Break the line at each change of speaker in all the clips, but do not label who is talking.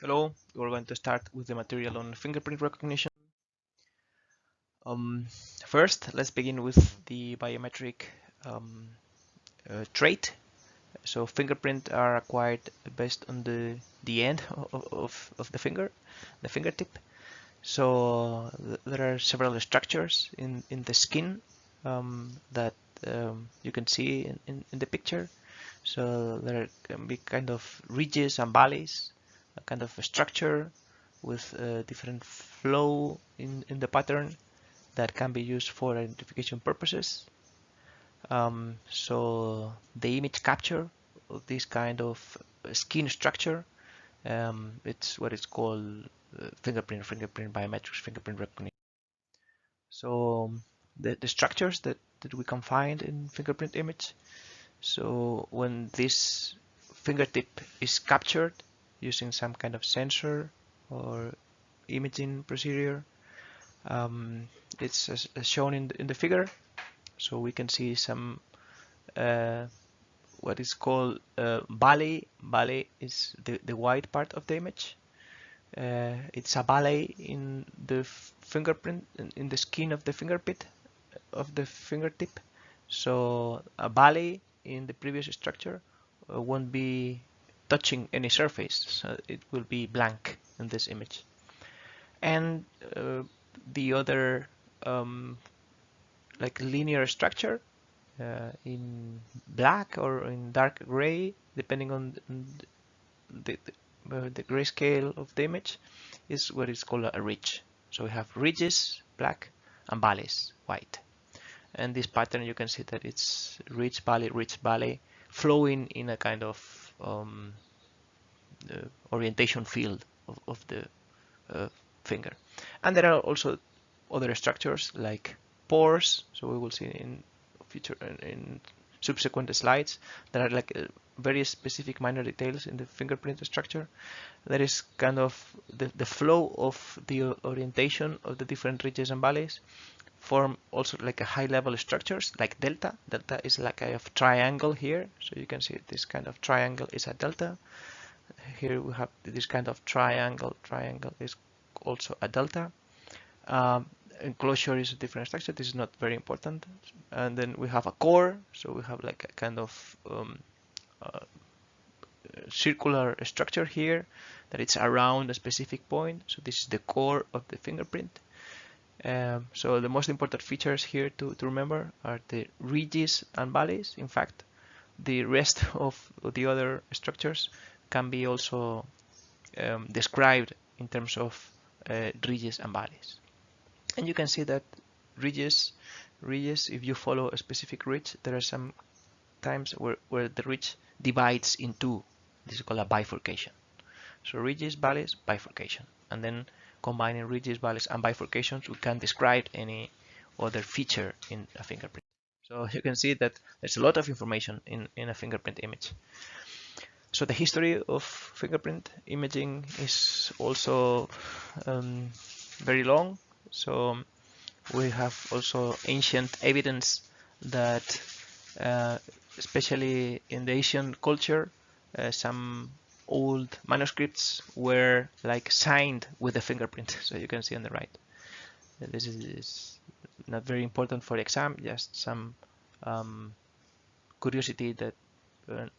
Hello, we're going to start with the material on fingerprint recognition. Um, First, let's begin with the biometric trait. So fingerprint are acquired based on the end of the finger, the fingertip. So there are several structures in the skin that you can see in the picture. So there can be kind of ridges and valleys, a kind of a structure with a different flow in the pattern that can be used for identification purposes. So the image capture of this kind of skin structure, it's what it's called fingerprint biometrics, fingerprint recognition. So the structures that we can find in fingerprint image. So when this fingertip is captured using some kind of sensor or imaging procedure, it's as shown in the figure. So we can see some uh, what is called valley. Valley is the white part of the image. It's a valley in the fingerprint, in the skin of the fingertip. So a valley in the previous structure won't be touching any surface, so it will be blank in this image. And the other like linear structure in black or in dark gray, depending on the grayscale of the image, is what is called a ridge. So we have ridges, black, and valleys, white. And this pattern, you can see that it's ridge, valley, flowing in a kind of orientation field of the finger. And there are also other structures like pores. So we will see in future in subsequent slides. There are like very specific minor details in the fingerprint structure. There is kind of the flow of the orientation of the different ridges and valleys form also like a high level structures like delta. Delta is like a triangle here. So you can see this kind of triangle is a delta. Here we have this kind of triangle. Triangle is also a delta. Enclosure is a different structure. This is not very important. And then we have a core. So we have like a kind of circular structure here that it's around a specific point. So this is the core of the fingerprint. So the most important features here to remember are the ridges and valleys. In fact, the rest of the other structures can be also described in terms of ridges and valleys. And you can see that ridges, if you follow a specific ridge, there are some times where the ridge divides in two. This is called a bifurcation. So ridges, valleys, bifurcation. And then combining ridges, valleys, and bifurcations, we can describe any other feature in a fingerprint. So you can see that there's a lot of information in a fingerprint image. So the history of fingerprint imaging is also very long. So we have also ancient evidence that especially in the Asian culture, some old manuscripts were like signed with the fingerprint. So you can see on the right. This is not very important for the exam, just some curiosity that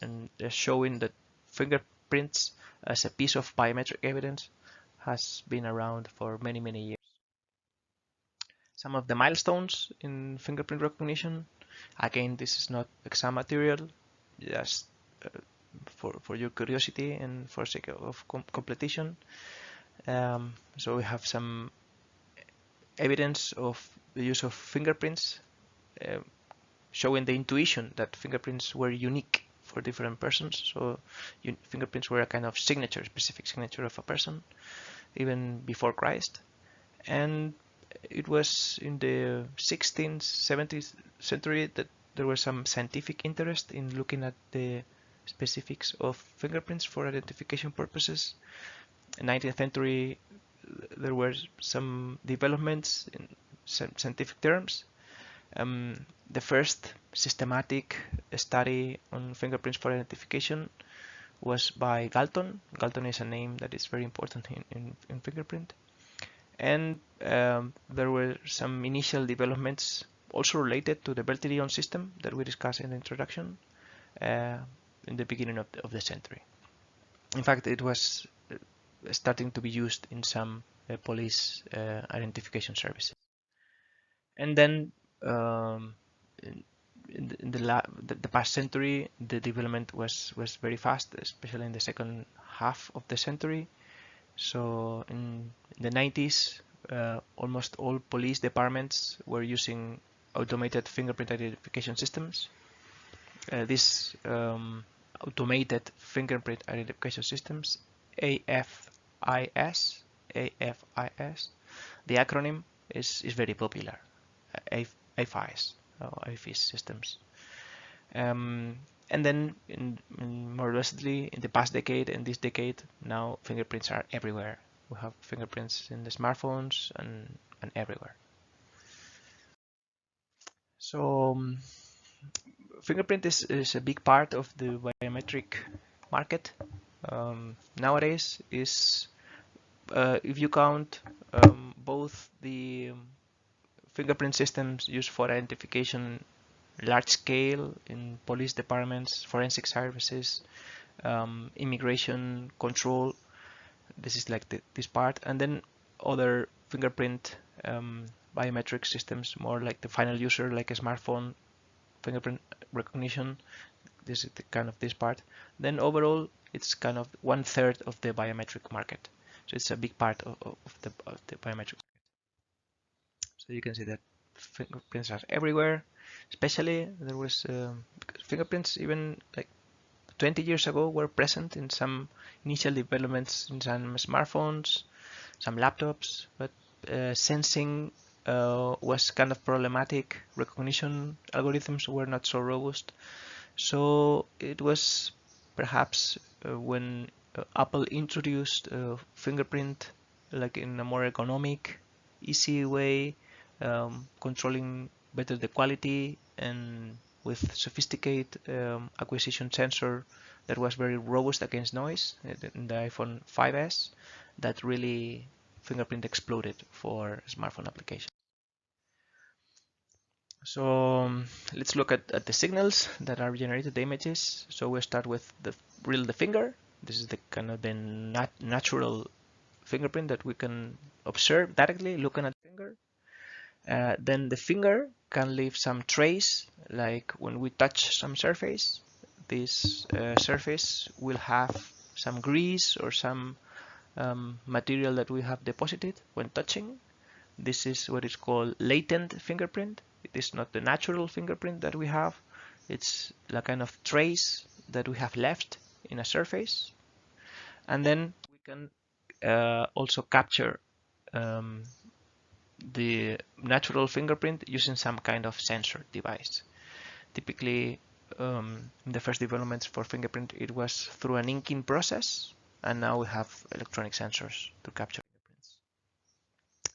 and showing that fingerprints as a piece of biometric evidence has been around for many, many years. Some of the milestones in fingerprint recognition. Again, this is not exam material, just for your curiosity and for sake of completion. So we have some evidence of the use of fingerprints, showing the intuition that fingerprints were unique for different persons. So fingerprints were a kind of signature, specific signature of a person, even before Christ. And it was in the 16th, 17th century that there was some scientific interest in looking at the specifics of fingerprints for identification purposes. In 19th century, there were some developments in scientific terms. The first systematic study on fingerprints for identification was by Galton. Galton is a name that is very important in fingerprint. And there were some initial developments also related to the Bertillon system that we discussed in the introduction in the beginning of the century. In fact, it was starting to be used in some police identification services. And then in the past century, the development was very fast, especially in the second half of the century. So in the 90s, almost all police departments were using automated fingerprint identification systems. These automated fingerprint identification systems, AFIS, the acronym is very popular, AFIS, AFIS systems. And then more recently, in the past decade and this decade, now fingerprints are everywhere. We have fingerprints in the smartphones and everywhere. So fingerprint is a big part of the biometric market nowadays. Is if you count both the fingerprint systems used for identification large scale in police departments, forensic services, immigration control. This is like this part, and then other fingerprint biometric systems, more like the final user, like a smartphone fingerprint recognition. This is the kind of this part. Then overall, it's kind of 1/3 of the biometric market. So it's a big part of the biometric market. So you can see that fingerprints are everywhere. Especially there was fingerprints even like 20 years ago were present in some initial developments in some smartphones, some laptops, but sensing was kind of problematic. Recognition algorithms were not so robust. So it was perhaps when Apple introduced fingerprint like in a more economic, easy way, controlling better the quality and with sophisticated acquisition sensor that was very robust against noise in the iPhone 5S, that really fingerprint exploded for smartphone applications. So let's look at the signals that are generated, the images. So we'll start with the finger. This is the kind of the natural fingerprint that we can observe directly looking at the finger. Then the finger can leave some trace, like when we touch some surface, this surface will have some grease or some material that we have deposited when touching. This is what is called latent fingerprint. It is not the natural fingerprint that we have. It's a kind of trace that we have left in a surface. And then we can also capture the natural fingerprint using some kind of sensor device. Typically, in the first developments for fingerprint, it was through an inking process, and now we have electronic sensors to capture fingerprints.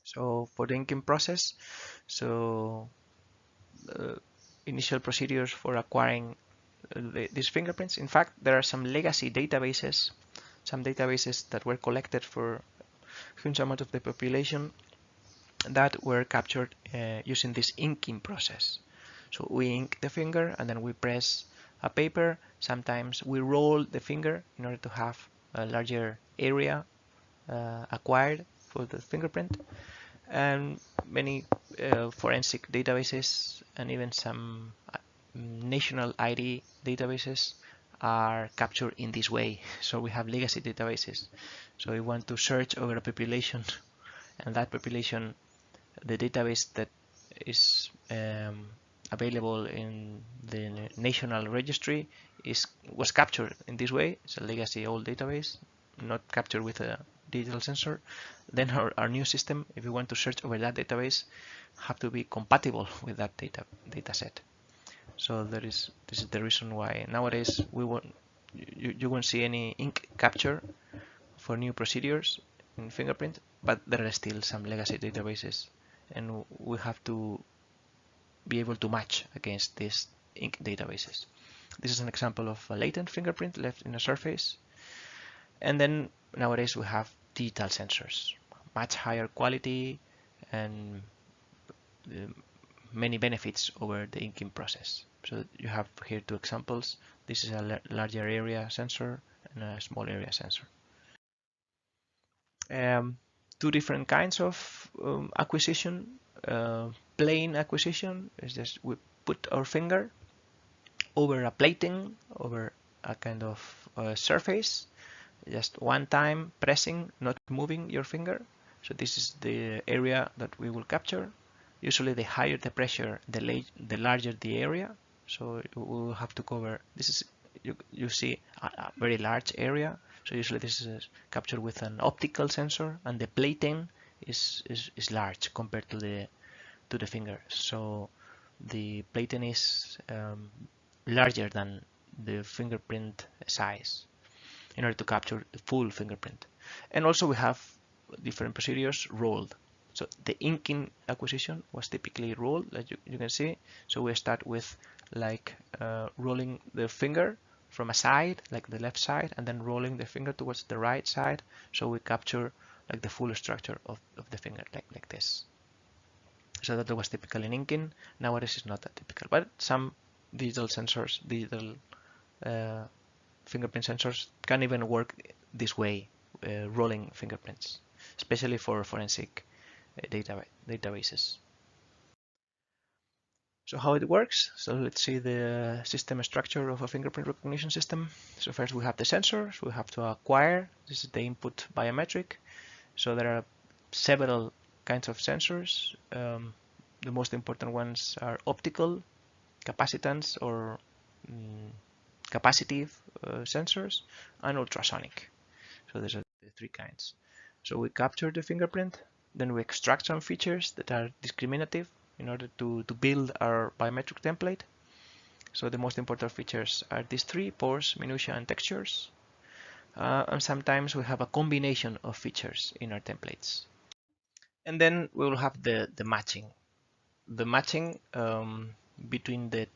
So for the inking process, so initial procedures for acquiring these fingerprints. In fact, there are some legacy databases, that were collected for a huge amount of the population that were captured using this inking process. So we ink the finger and then we press a paper. Sometimes we roll the finger in order to have a larger area acquired for the fingerprint. And many forensic databases and even some national ID databases are captured in this way. So we have legacy databases. So we want to search over a population, and that population, the database that is available in the national registry was captured in this way. It's a legacy old database, not captured with a digital sensor. Then our new system, if we want to search over that database, have to be compatible with that data set. So this is the reason why nowadays you won't see any ink capture for new procedures in fingerprint, but there are still some legacy databases, and we have to be able to match against these ink databases. This is an example of a latent fingerprint left in a surface. And then nowadays we have digital sensors, much higher quality and many benefits over the inking process. So you have here two examples. This is a larger area sensor and a small area sensor. Two different kinds of acquisition. Plain acquisition is just we put our finger over a plating, over a kind of surface, just one time pressing, not moving your finger. So this is the area that we will capture. Usually the higher the pressure, the larger the area. So we will have to cover, this is, you see a very large area. So usually this is captured with an optical sensor, and the plating is large compared to the finger. So the plating is larger than the fingerprint size in order to capture the full fingerprint. And also we have different procedures rolled. So the inking acquisition was typically rolled, like you can see. So we start with like rolling the finger from a side, like the left side, and then rolling the finger towards the right side. So we capture like the full structure of the finger, like this. So that was typical in inking. Nowadays it's not that typical, but some digital sensors, digital fingerprint sensors can even work this way, rolling fingerprints, especially for forensic databases. So how it works? So let's see the system structure of a fingerprint recognition system. So first we have the sensors. We have to acquire. This is the input biometric. So there are several kinds of sensors. The most important ones are optical, capacitance or capacitive sensors, and ultrasonic. So these are the three kinds. So we capture the fingerprint, then we extract some features that are discriminative in order to build our biometric template. So the most important features are these three: pores, minutiae, and textures. And sometimes we have a combination of features in our templates. And then we will have the matching. The matching between the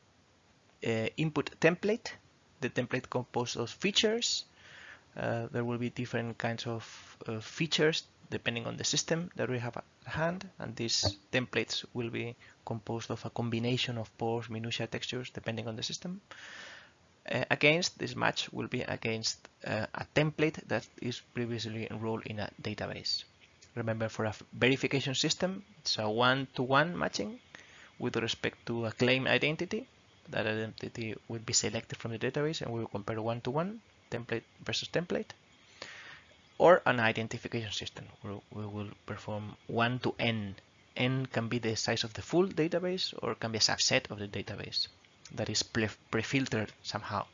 input template, the template composed of features. There will be different kinds of features depending on the system that we have at hand, and these templates will be composed of a combination of pores, minutiae, textures depending on the system. Against this match will be against a template that is previously enrolled in a database. Remember, for a verification system, it's a one-to-one matching with respect to a claim identity. That identity will be selected from the database, and we will compare one-to-one template versus template. Or an identification system where we will perform 1 to n. N can be the size of the full database or can be a subset of the database that is pre-filtered somehow.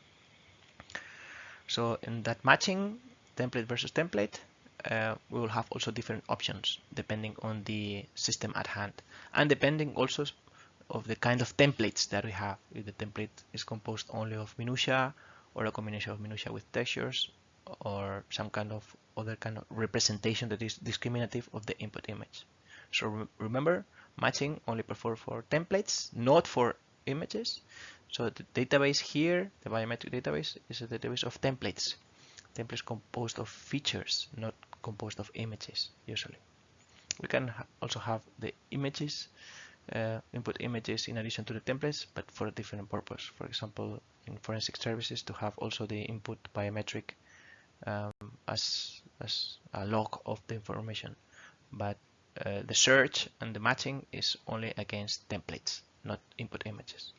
So in that matching, template versus template, we will have also different options depending on the system at hand, and depending also of the kind of templates that we have. If the template is composed only of minutiae, or a combination of minutiae with textures, or some kind of other kind of representation that is discriminative of the input image. So remember, matching only performed for templates, not for images. So the database here, the biometric database, is a database of templates. Templates composed of features, not composed of images, usually. We can also have the images, input images in addition to the templates, but for a different purpose. For example, in forensic services, to have also the input biometric as a log of the information. But the search and the matching is only against templates, not input images.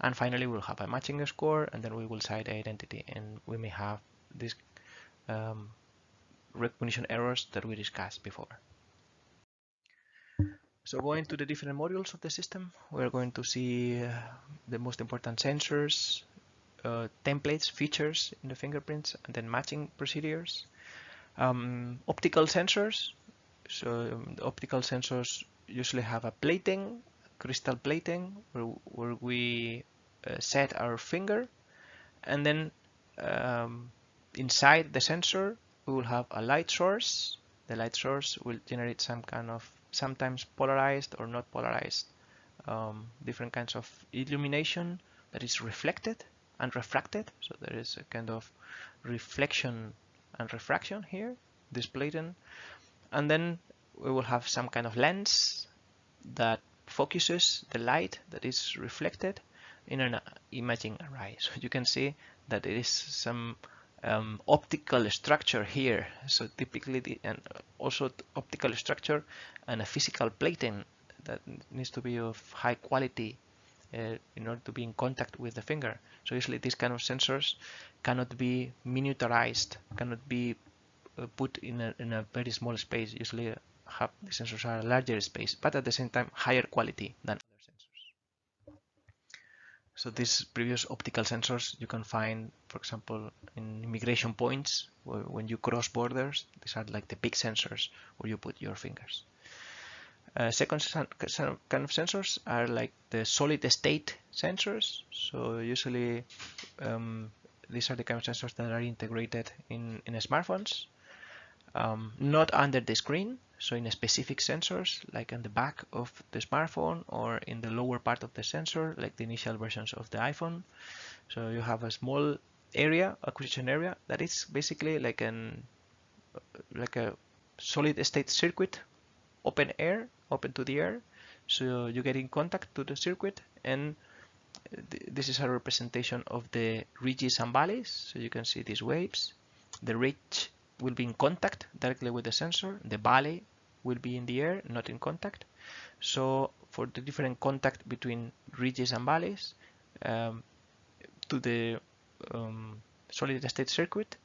And finally, we'll have a matching score, and then we will cite the identity, and we may have these recognition errors that we discussed before. So going to the different modules of the system, we're going to see the most important sensors, templates, features in the fingerprints, and then matching procedures. Optical sensors. So the optical sensors usually have a plating, crystal plating, where we set our finger, and then inside the sensor we will have a light source. The light source will generate some kind of sometimes polarized or not polarized different kinds of illumination that is reflected and refracted. So there is a kind of reflection and refraction here, this platen. And then we will have some kind of lens that focuses the light that is reflected in an imaging array. So you can see that there is some optical structure here. So typically, and also optical structure and a physical plating that needs to be of high quality in order to be in contact with the finger. So usually these kind of sensors cannot be miniaturized, cannot be put in a very small space. Usually the sensors are a larger space, but at the same time higher quality than other sensors. So these previous optical sensors you can find, for example, in immigration points when you cross borders. These are like the big sensors where you put your fingers. Second kind of sensors are like the solid state sensors. So usually these are the kind of sensors that are integrated in smartphones. Not under the screen, so in specific sensors like on the back of the smartphone or in the lower part of the sensor, like the initial versions of the iPhone. So you have a small area, acquisition area, that is basically like a solid state circuit, open to the air. So you get in contact to the circuit, and this is a representation of the ridges and valleys. So you can see these waves. The ridge will be in contact directly with the sensor. The valley will be in the air, not in contact. So for the different contact between ridges and valleys to the solid state circuit,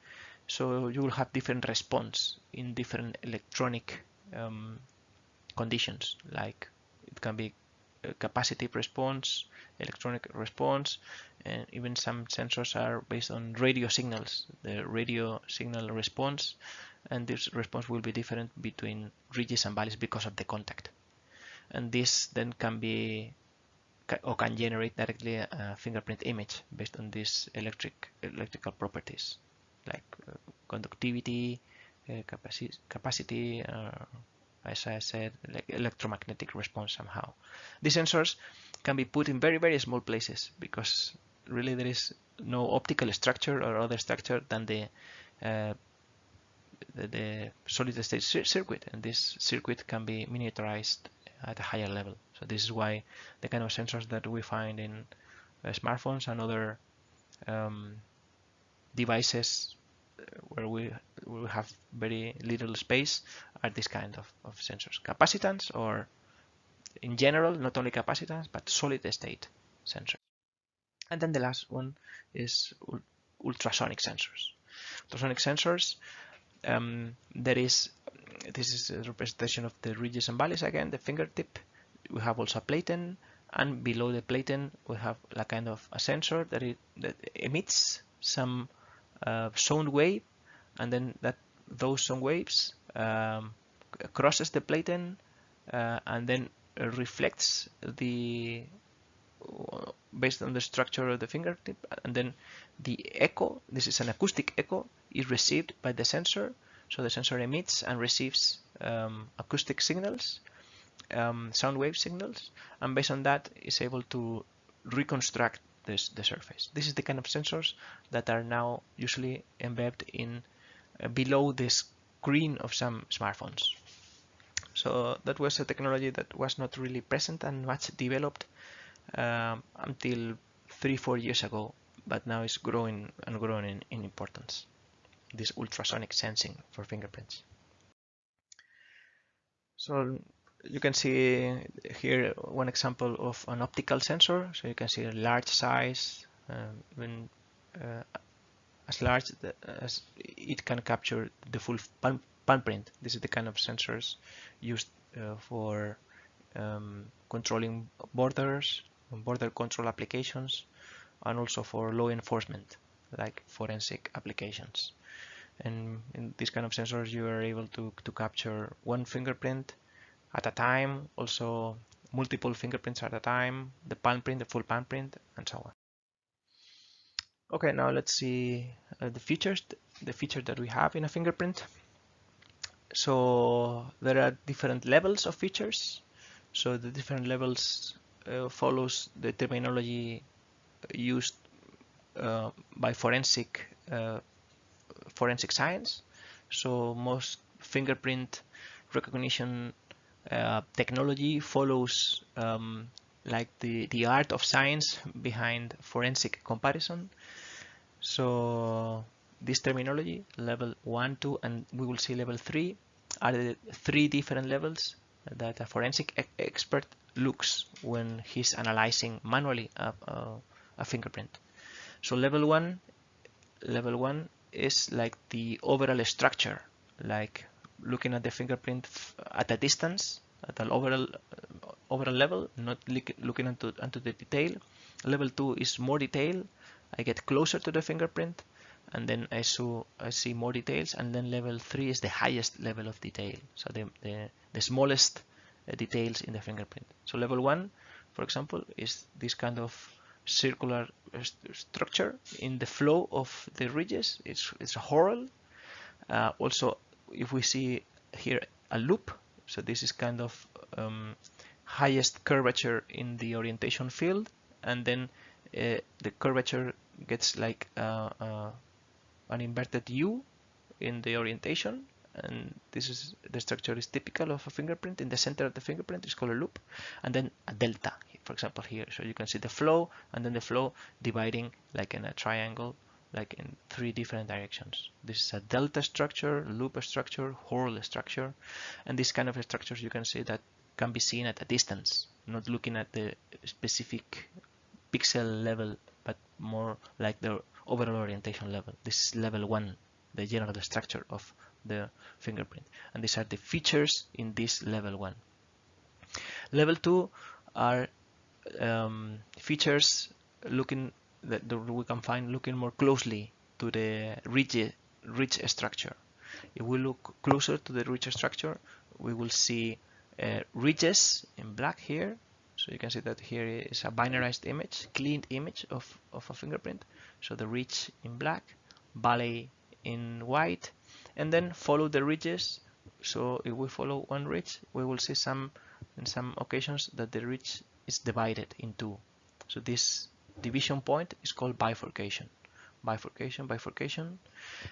so you will have different response in different electronic conditions. Like it can be capacitive response, electronic response, and even some sensors are based on radio signals, the radio signal response, and this response will be different between ridges and valleys because of the contact. And this then can be or can generate directly a fingerprint image based on these electrical properties like conductivity, capacity, as I said, like electromagnetic response somehow. These sensors can be put in very, very small places because really there is no optical structure or other structure than the solid state circuit, and this circuit can be miniaturized at a higher level. So this is why the kind of sensors that we find in smartphones and other devices where we have very little space are this kind of sensors. Capacitance, or in general, not only capacitance, but solid state sensors. And then the last one is ultrasonic sensors. Ultrasonic sensors, this is a representation of the ridges and valleys again, the fingertip. We have also a platen, and below the platen we have a kind of a sensor that emits some sound wave, and then those sound waves crosses the platen and then reflects based on the structure of the fingertip, and then the echo, this is an acoustic echo, is received by the sensor. So the sensor emits and receives acoustic signals, sound wave signals, and based on that is able to reconstruct the surface. This is the kind of sensors that are now usually embedded in below the screen of some smartphones. So that was a technology that was not really present and much developed until 3-4 years ago, but now it's growing and growing in importance. This ultrasonic sensing for fingerprints. So you can see here one example of an optical sensor. So you can see a large size, even as large as it can capture the full palm print. This is the kind of sensors used for controlling borders, border control applications, and also for law enforcement, like forensic applications. And in these kind of sensors, you are able to capture one fingerprint at a time, also multiple fingerprints at a time, the palm print, the full palm print, and so on. Okay, now let's see the features that we have in a fingerprint. So there are different levels of features. So the different levels follows the terminology used by forensic science. So most fingerprint recognition technology follows like the art of science behind forensic comparison. So this terminology, level 1, 2, and we will see level 3, are the 3 different levels that a forensic expert looks when he's analyzing manually a fingerprint. So level 1 is like the overall structure, like looking at the fingerprint at a distance, at an overall level, not looking into the detail. Level 2 is more detail. I get closer to the fingerprint, and then I see more details. And then level 3 is the highest level of detail, so the smallest details in the fingerprint. So level 1, for example, is this kind of circular structure in the flow of the ridges. It's a whorl. Also, if we see here a loop, so this is kind of highest curvature in the orientation field, and then the curvature gets like an inverted U in the orientation, and this is the structure is typical of a fingerprint. In the center of the fingerprint is called a loop, and then a delta, for example, here. So you can see the flow, and then the flow dividing like in a triangle, like in 3 different directions. This is a delta structure, loop structure, whorl structure, and this kind of structures you can see that can be seen at a distance, not looking at the specific pixel level, but more like the overall orientation level. This is level 1, the general structure of the fingerprint, and these are the features in this level 1. Level 2 are features looking that we can find looking more closely to the ridge structure. If we look closer to the ridge structure, we will see ridges in black here. So you can see that here is a binarized image, cleaned image of a fingerprint. So the ridge in black, valley in white, and then follow the ridges. So if we follow one ridge, we will see in some occasions that the ridge is divided in 2. So this division point is called bifurcation. Bifurcation.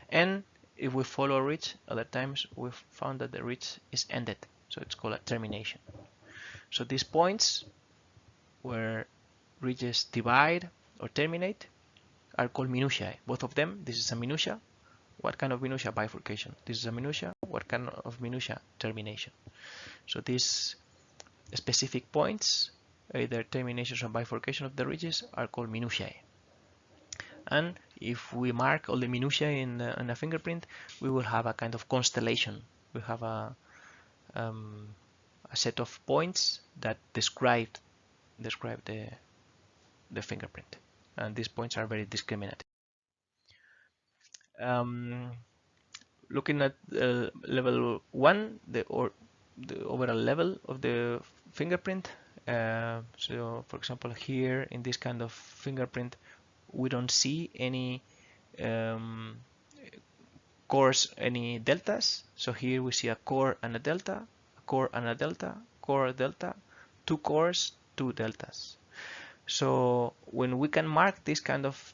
And if we follow a ridge, other times we've found that the ridge is ended. So it's called a termination. So these points where ridges divide or terminate are called minutiae. Both of them, this is a minutia. What kind of minutia? Bifurcation. This is a minutia. What kind of minutia? Termination. So these specific points, either terminations or bifurcation of the ridges, are called minutiae. And if we mark all the minutiae in a fingerprint, we will have a kind of constellation. We have a set of points that describe the fingerprint, and these points are very discriminative. Looking at level 1, the overall level of the fingerprint. So for example, here in this kind of fingerprint, we don't see any cores, any deltas. So here we see a core and a delta, a core and a delta, core, delta, 2 cores, 2 deltas. So when we can mark these kind of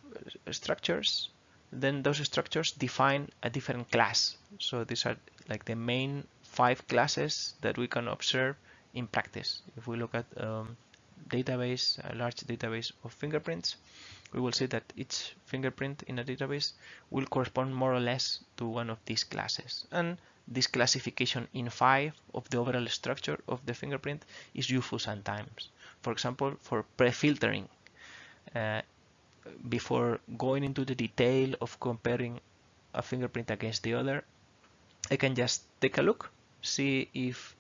structures, then those structures define a different class. So these are like the main 5 classes that we can observe in practice. If we look at database, a large database of fingerprints, we will see that each fingerprint in a database will correspond more or less to one of these classes. And this classification in 5 of the overall structure of the fingerprint is useful sometimes. For example, for pre-filtering. Before going into the detail of comparing a fingerprint against the other, I can just take a look, see if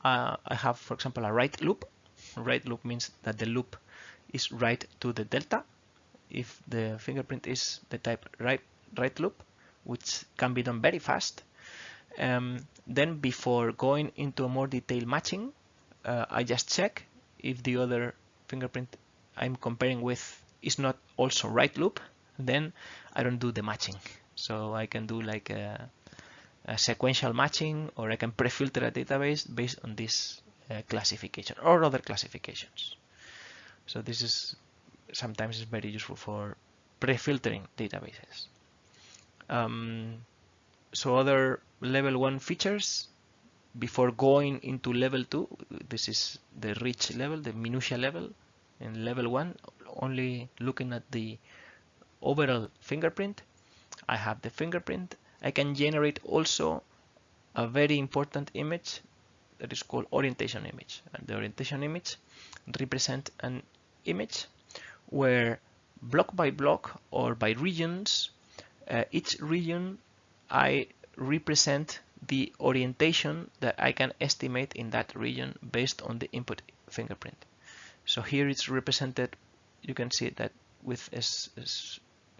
I have, for example, a right loop. Right loop means that the loop is right to the delta. If the fingerprint is the type right loop, which can be done very fast, then before going into a more detailed matching, I just check if the other fingerprint I'm comparing with is not also right loop, then I don't do the matching. So I can do like a sequential matching, or I can pre-filter a database based on this classification or other classifications. So this is sometimes very useful for pre-filtering databases. So other level 1 features before going into level 2, this is the rich level, the minutia level. In level 1, only looking at the overall fingerprint, I have the fingerprint. I can generate also a very important image that is called orientation image. And the orientation image represents an image where block by block or by regions, each region I represent the orientation that I can estimate in that region based on the input fingerprint. So here it's represented, you can see that with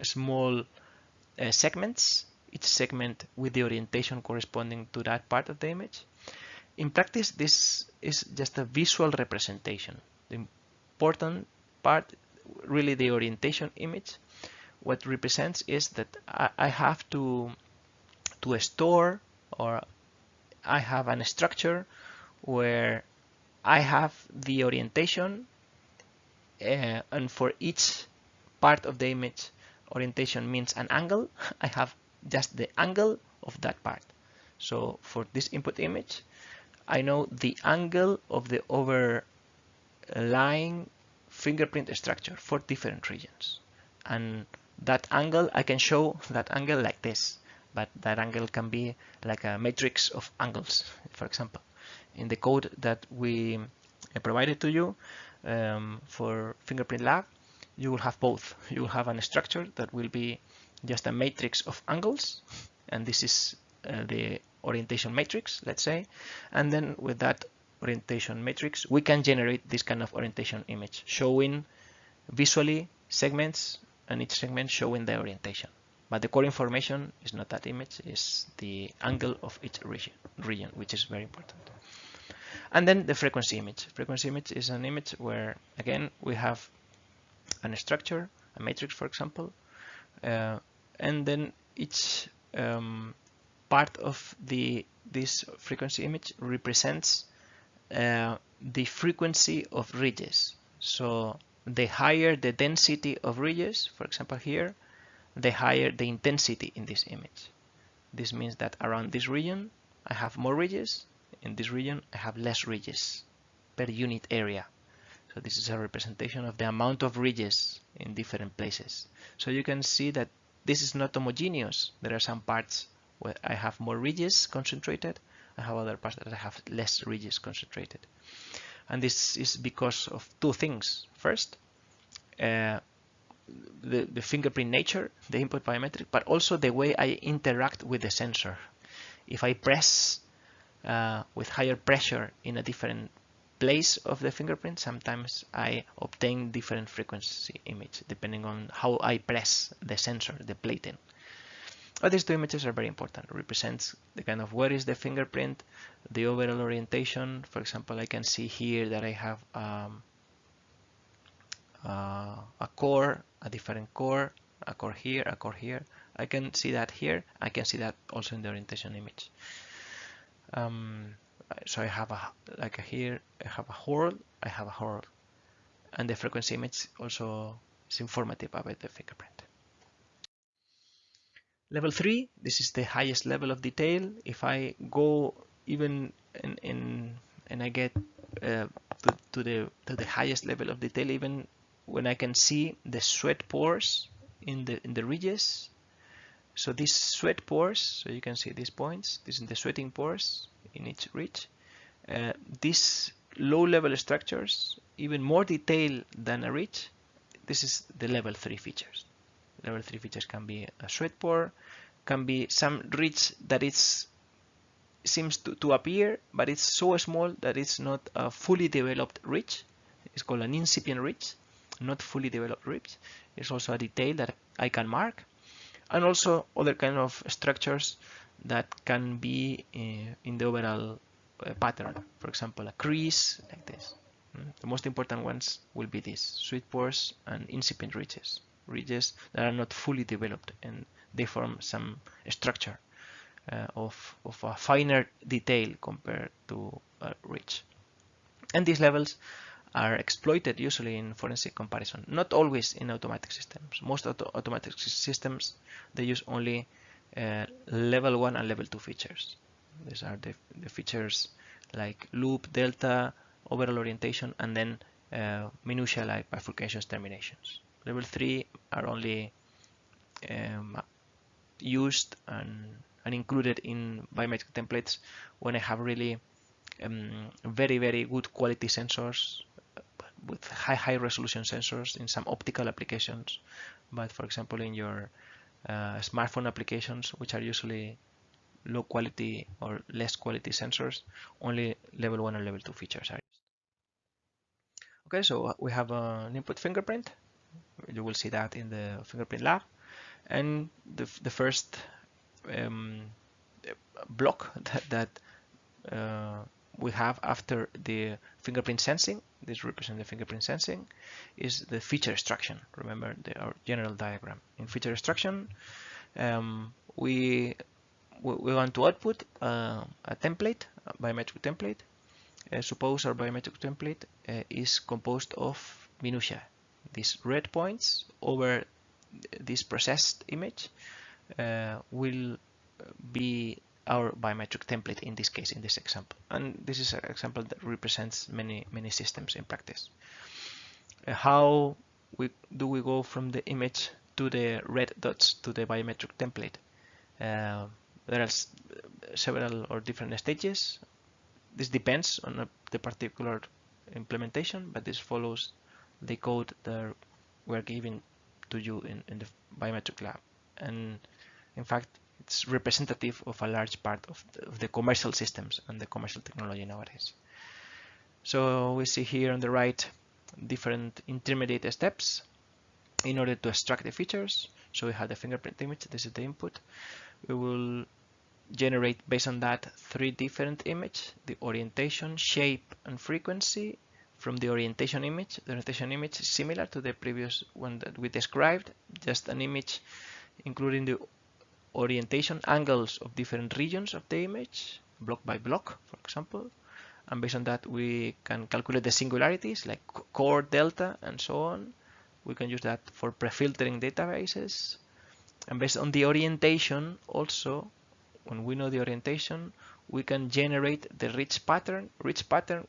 small segments, each segment with the orientation corresponding to that part of the image. In practice, this is just a visual representation. The important part, really the orientation image, what represents is that I have to store, or I have a structure where I have the orientation, and for each part of the image, orientation means an angle. I have just the angle of that part. So for this input image, I know the angle of the overlying fingerprint structure for different regions. And that angle, I can show that angle like this, but that angle can be like a matrix of angles, for example. In the code that we provided to you for Fingerprint Lab, you will have both. You will have a structure that will be just a matrix of angles, and this is the orientation matrix, let's say. And then with that orientation matrix, we can generate this kind of orientation image, showing visually segments, and each segment showing the orientation. But the core information is not that image, it's the angle of each region, which is very important. And then the frequency image. Frequency image is an image where, again, we have a structure, a matrix, for example, and then each part of this frequency image represents the frequency of ridges. So the higher the density of ridges, for example here, the higher the intensity in this image. This means that around this region I have more ridges, in this region I have less ridges per unit area. So this is a representation of the amount of ridges in different places. So you can see that this is not homogeneous. There are some parts where I have more ridges concentrated. I have other parts that I have less ridges concentrated. And this is because of two things. First, the fingerprint nature, the input biometric, but also the way I interact with the sensor. If I press with higher pressure in a different place of the fingerprint, sometimes I obtain different frequency image depending on how I press the sensor, the plating. But these two images are very important. It represents the kind of where is the fingerprint, the overall orientation. For example, I can see here that I have a core, a different core, a core here, a core here. I can see that here. I can see that also in the orientation image. So I have here, I have a hole, I have a hole. And the frequency image also is informative about the fingerprint. Level 3, this is the highest level of detail. If I go even and I get to the highest level of detail, even when I can see the sweat pores in the ridges. So these sweat pores, so you can see these points, this is the sweating pores in each ridge. These low-level structures, even more detailed than a ridge, this is the level 3 features. Level 3 features can be a sweat pore, can be some ridge that seems to appear, but it's so small that it's not a fully developed ridge. It's called an incipient ridge, not fully developed ridge. It's also a detail that I can mark. And also other kind of structures that can be in the overall pattern. For example, a crease like this. The most important ones will be these sweat pores and incipient ridges. Ridges that are not fully developed and they form some structure of a finer detail compared to a ridge. And these levels are exploited usually in forensic comparison, not always in automatic systems. Most automatic systems, they use only level 1 and level 2 features. These are the features like loop, delta, overall orientation, and then minutia like bifurcations, terminations. Level 3 are only used and included in biometric templates when I have really very, very good quality sensors with high resolution sensors in some optical applications. But for example, in your smartphone applications, which are usually low quality or less quality sensors, only level 1 and level 2 features are used. Okay, so we have an input fingerprint. You will see that in the fingerprint lab. And the first block that we have after the fingerprint sensing, this represents the fingerprint sensing, is the feature extraction. Remember our general diagram. In feature extraction, we want to output a template, a biometric template. Suppose our biometric template is composed of minutia. These red points over this processed image will be our biometric template in this case, in this example. And this is an example that represents many systems in practice. How do we go from the image to the red dots to the biometric template? There are several or different stages. This depends on the particular implementation, but this follows the code that we're giving to you in the biometric lab. And in fact, it's representative of a large part of the commercial systems and the commercial technology nowadays. So we see here on the right different intermediate steps in order to extract the features. So we have the fingerprint image, this is the input. We will generate based on that 3 different images: the orientation, shape, and frequency. From the orientation image, the orientation image is similar to the previous one that we described, just an image including the orientation angles of different regions of the image, block by block, for example. And based on that, we can calculate the singularities like core, delta, and so on. We can use that for pre-filtering databases. And based on the orientation also, when we know the orientation, we can generate the ridge pattern. Ridge pattern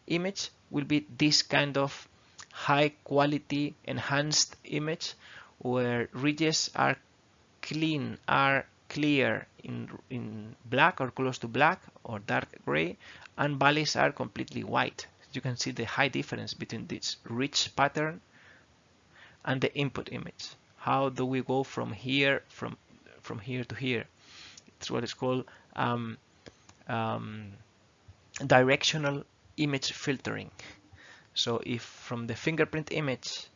image will be this kind of high quality enhanced image where ridges are clean, are clear in black or close to black or dark gray, and valleys are completely white. You can see the high difference between this ridge pattern and the input image. How do we go from here here to here? It's what is called directional image filtering. So if from the fingerprint image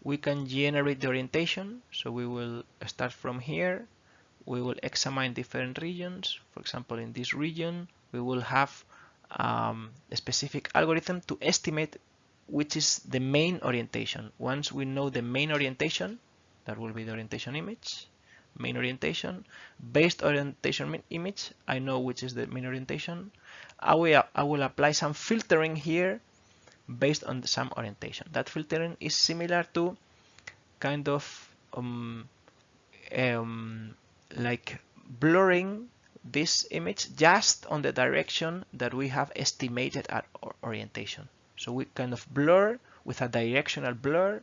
we can generate the orientation, so we will start from here, we will examine different regions. For example, in this region we will have a specific algorithm to estimate which is the main orientation. Once we know the main orientation, that will be the orientation image, main orientation. Based orientation image, I know which is the main orientation. I will apply some filtering here based on some orientation. That filtering is similar to kind of like blurring this image just on the direction that we have estimated at orientation. So we kind of blur with a directional blur,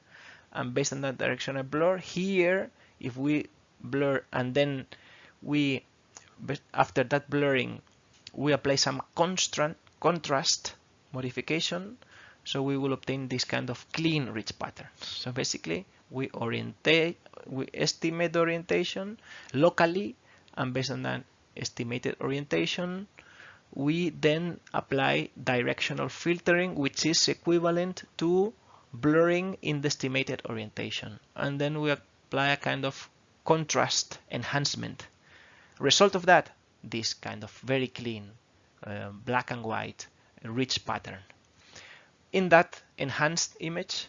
and based on that directional blur here, if we blur and then we, after that blurring, we apply some contrast modification, so we will obtain this kind of clean ridge pattern. So basically we estimate the orientation locally, and based on that estimated orientation we then apply directional filtering, which is equivalent to blurring in the estimated orientation, and then we apply a kind of contrast enhancement. Result of that, this kind of very clean black and white ridge pattern. In that enhanced image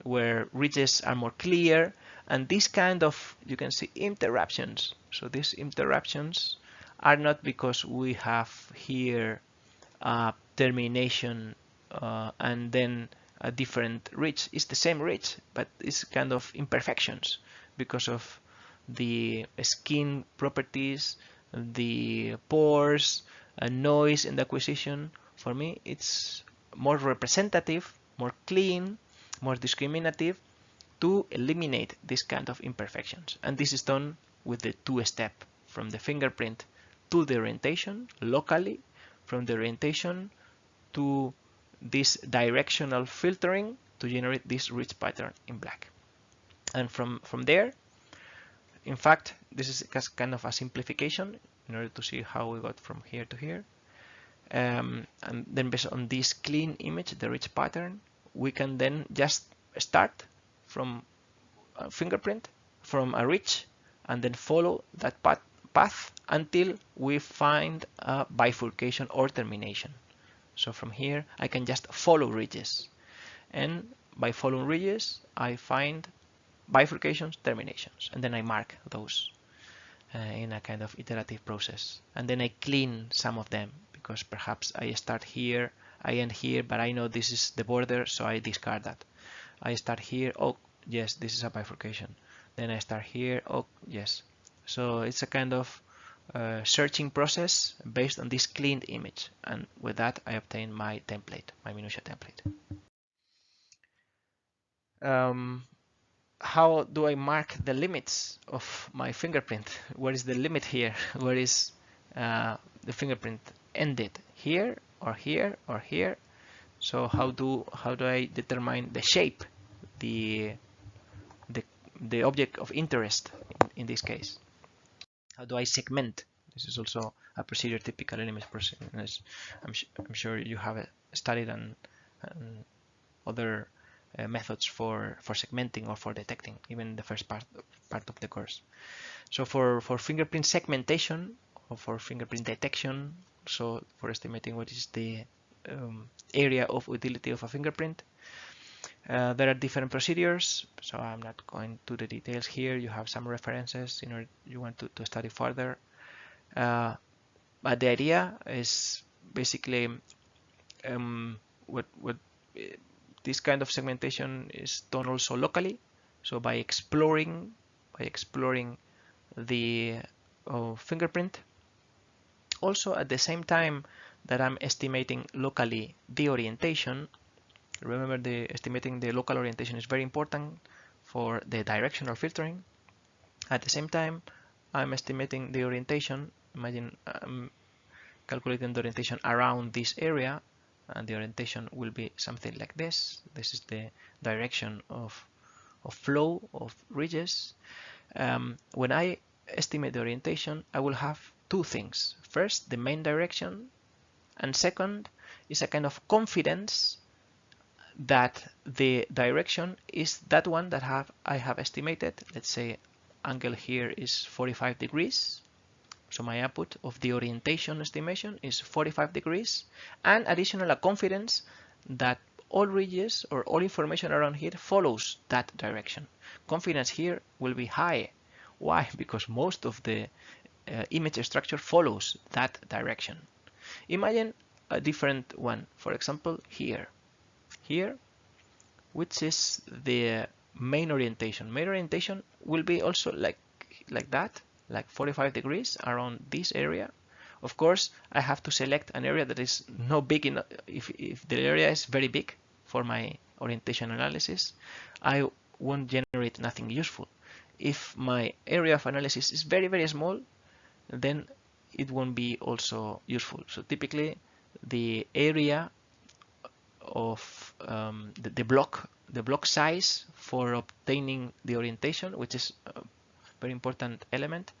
where ridges are more clear, and this kind of, you can see interruptions. So these interruptions are not because we have here a termination and then a different ridge. It's the same ridge, but it's kind of imperfections because of the skin properties, the pores, noise in the acquisition. For me, it's more representative, more clean, more discriminative to eliminate this kind of imperfections. And this is done with the two-step, from the fingerprint to the orientation locally, from the orientation to this directional filtering to generate this ridge pattern in black. And from there, in fact, this is kind of a simplification in order to see how we got from here to here. And then based on this clean image, the ridge pattern, we can then just start from a fingerprint, from a ridge, and then follow that path until we find a bifurcation or termination. So from here, I can just follow ridges. And by following ridges, I find bifurcations, terminations, and then I mark those in a kind of iterative process. And then I clean some of them because perhaps I start here, I end here, but I know this is the border, so I discard that. I start here, oh yes, this is a bifurcation. Then I start here, oh yes. So it's a kind of searching process based on this cleaned image, and with that I obtain my template, my minutia template. How do I mark the limits of my fingerprint? Where is the limit here? Where is the fingerprint ended? Here or here or here? So how do I determine the shape, the object of interest in this case? How do I segment? This is also a procedure typical in image processing. I'm sure you have studied and other methods for segmenting or for detecting, even the first part of the course. So for fingerprint segmentation or for fingerprint detection, so for estimating what is the area of utility of a fingerprint, there are different procedures, so I'm not going to the details here. You have some references in order you want to study further. But the idea is basically what this kind of segmentation is done also locally. So by exploring the fingerprint, also at the same time that I'm estimating locally the orientation. Remember, estimating the local orientation is very important for the directional filtering. At the same time, I'm estimating the orientation. Imagine I'm calculating the orientation around this area, and the orientation will be something like this. This is the direction of flow of ridges. When I estimate the orientation, I will have two things. First, the main direction, and second is a kind of confidence that the direction is that one that I have estimated. Let's say angle here is 45 degrees. So my output of the orientation estimation is 45 degrees, and additional confidence that all ridges or all information around here follows that direction. Confidence here will be high. Why? Because most of the image structure follows that direction. Imagine a different one, for example, here, which is the main orientation. Main orientation will be also like that, like 45 degrees around this area. Of course, I have to select an area that is not big enough. If the area is very big for my orientation analysis, I won't generate nothing useful. If my area of analysis is very, very small, then it won't be also useful. So typically, the area of the block size for obtaining the orientation, which is a very important element,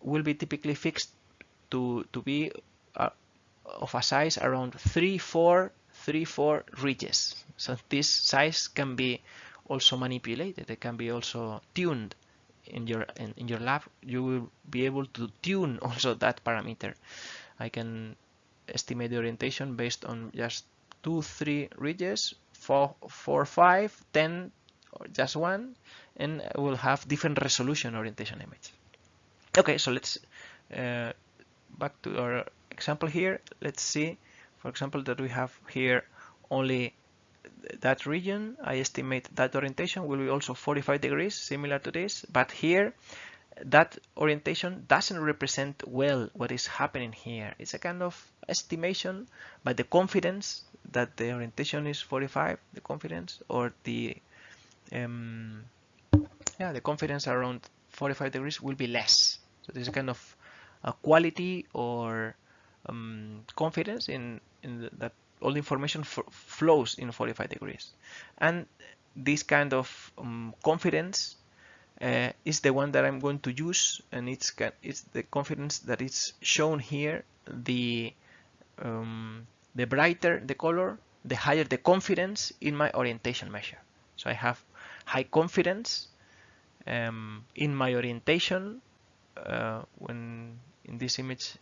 will be typically fixed to be of a size around 3-4 ridges. So this size can be also manipulated. It can be also tuned in your lab. You will be able to tune also that parameter. I can estimate the orientation based on just 2-3 ridges, 4-5, 10, or just one, and we'll have different resolution orientation image. Okay, so let's back to our example here. Let's see For example, that we have here only that region, I estimate that orientation will be also 45 degrees, similar to this, but here that orientation doesn't represent well what is happening here. It's a kind of estimation, but the confidence that the orientation is 45, the confidence, or the the confidence around 45 degrees will be less. So this is kind of a quality or confidence in that all the information flows in 45 degrees. And this kind of confidence is the one that I'm going to use, and it's the confidence that is shown here. The brighter the color, the higher the confidence in my orientation measure. So I have high confidence in my orientation. When in this image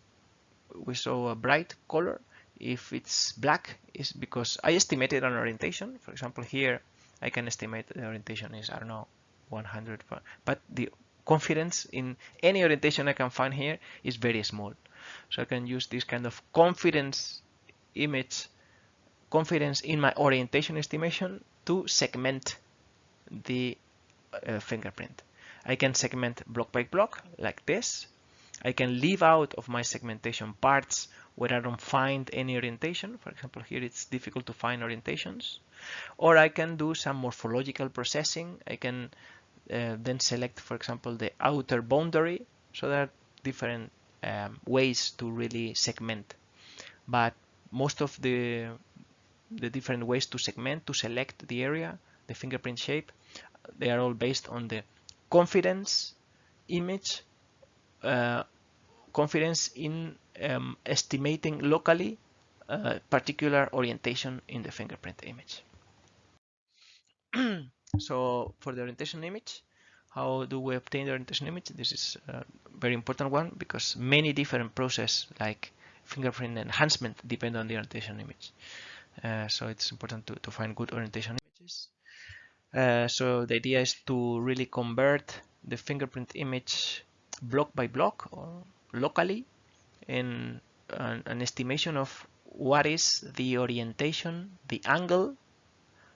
we saw a bright color, if it's black, is because I estimated an orientation. For example, here I can estimate the orientation is, I don't know, 100, but the confidence in any orientation I can find here is very small. So I can use this kind of confidence image, confidence in my orientation estimation to segment the fingerprint. I can segment block by block like this. I can leave out of my segmentation parts where I don't find any orientation. For example, here it's difficult to find orientations. Or I can do some morphological processing. I can then select, for example, the outer boundary. So there are different ways to really segment. But most of the different ways to segment, to select the area, the fingerprint shape, they are all based on the confidence image, confidence in estimating locally particular orientation in the fingerprint image. So for the orientation image, how do we obtain the orientation image? This is a very important one because many different processes like fingerprint enhancement depend on the orientation image. So it's important to find good orientation images. So the idea is to really convert the fingerprint image block by block or locally in an estimation of what is the orientation, the angle.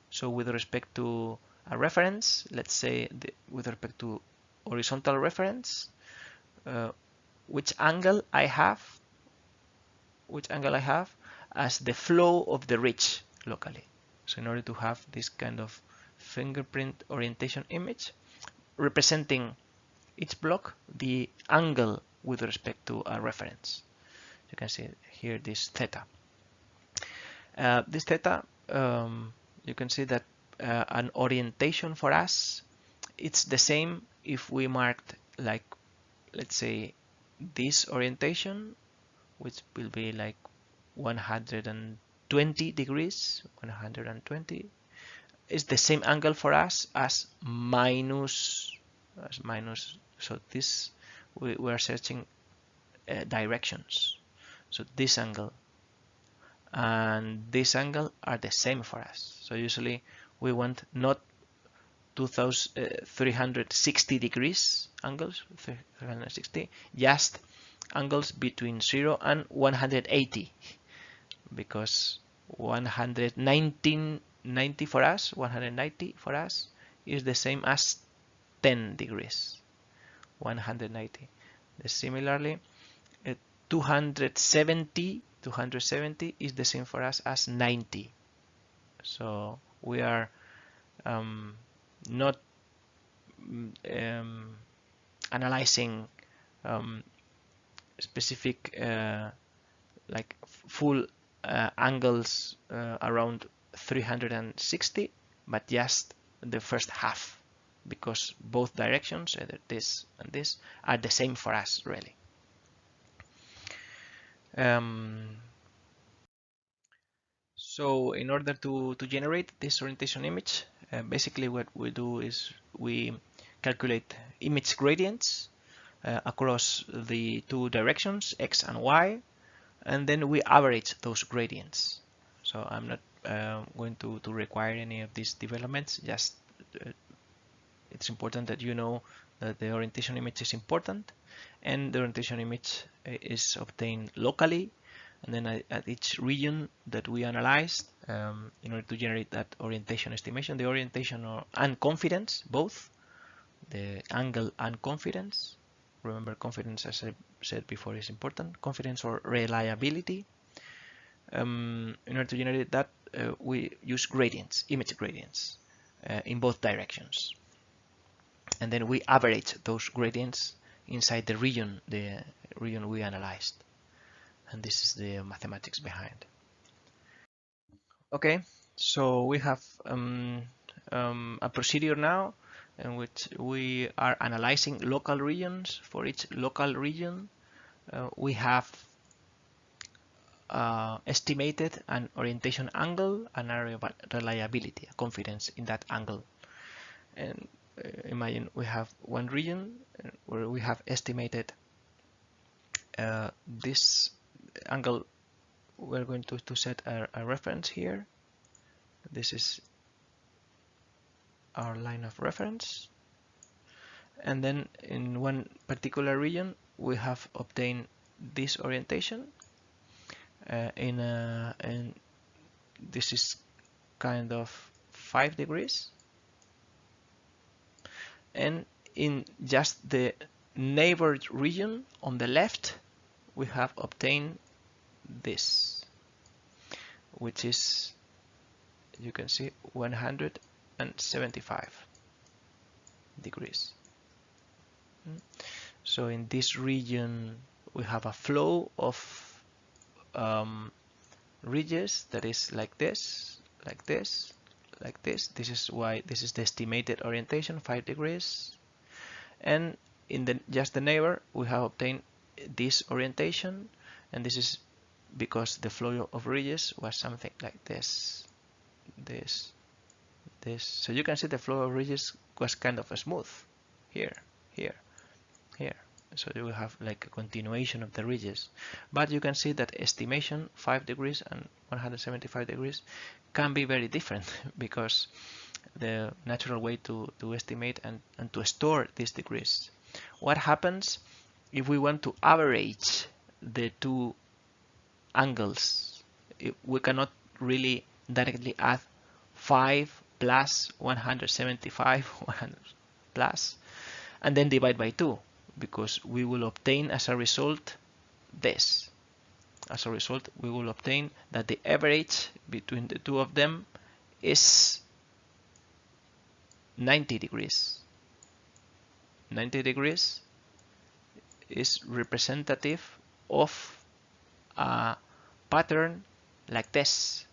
So with respect to a reference, let's say with respect to horizontal reference, which angle I have as the flow of the ridge locally. So in order to have this kind of fingerprint orientation image representing each block the angle with respect to a reference. You can see here this theta. This theta, you can see that an orientation for us, it's the same if we marked, like, let's say this orientation, which will be like 120 degrees, 120 is the same angle for us as minus. So this we are searching directions. So this angle and this angle are the same for us. So usually we want not 360 degrees angles, 360, just angles between 0 and 180, because 190 for us, 190 for us is the same as 10 degrees, 190. Similarly, 270 is the same for us as 90. So we are not analyzing specific like full angles around 360, but just the first half, because both directions, either this and this, are the same for us really. So in order to generate this orientation image, basically what we do is we calculate image gradients across the two directions, x and y, and then we average those gradients. So I'm not going to require any of these developments, just it's important that you know that the orientation image is important, and the orientation image is obtained locally and then at each region that we analyzed, in order to generate that orientation estimation, the orientation and confidence, both the angle and confidence. Remember, confidence, as I said before, is important. Confidence or reliability. In order to generate that, we use gradients, image gradients, in both directions. And then we average those gradients inside the region we analyzed. And this is the mathematics behind. Okay, so we have a procedure now in which we are analyzing local regions. For each local region, we have estimated an orientation angle and a reliability, a confidence in that angle. And imagine we have one region where we have estimated this angle. We're going to set a reference here. This is our line of reference. And then in one particular region, we have obtained this orientation. And this is kind of 5 degrees. And in just the neighbor region on the left, we have obtained this, which is, you can see, 175 degrees. So in this region, we have a flow of ridges that is like this, like this, like this. This is why this is the estimated orientation, 5 degrees. And in just the neighbor, we have obtained this orientation, and this is because the flow of ridges was something like this, this. So you can see the flow of ridges was kind of smooth here, here, here. So you will have like a continuation of the ridges. But you can see that estimation 5 degrees and 175 degrees can be very different because the natural way to estimate and to store these degrees. What happens if we want to average the two angles? We cannot really directly add 5 plus 175 100 plus and then divide by 2, because we will obtain as a result this. As a result, we will obtain that the average between the two of them is 90 degrees. 90 degrees is representative of a pattern like this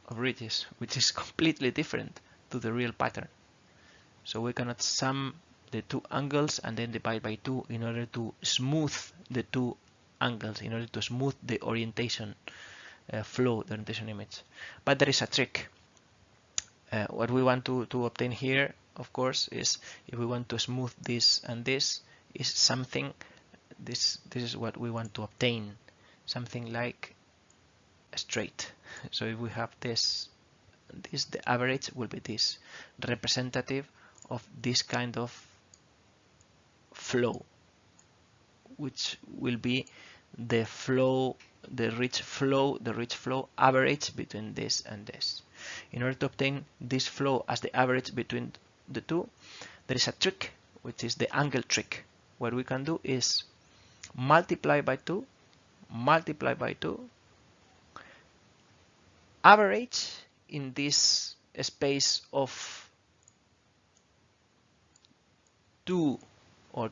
of ridges, which is completely different to the real pattern. So we cannot sum the two angles and then divide by 2 in order to smooth the two angles, in order to smooth the orientation flow, the orientation image. But there is a trick. What we want to obtain here, of course, is if we want to smooth this and this, is something, this is what we want to obtain, something like straight. So if we have this, the average will be this, representative of this kind of flow, which will be the flow, the ridge flow average between this and this. In order to obtain this flow as the average between the two, there is a trick, which is the angle trick. What we can do is multiply by 2, average in this space of 2 or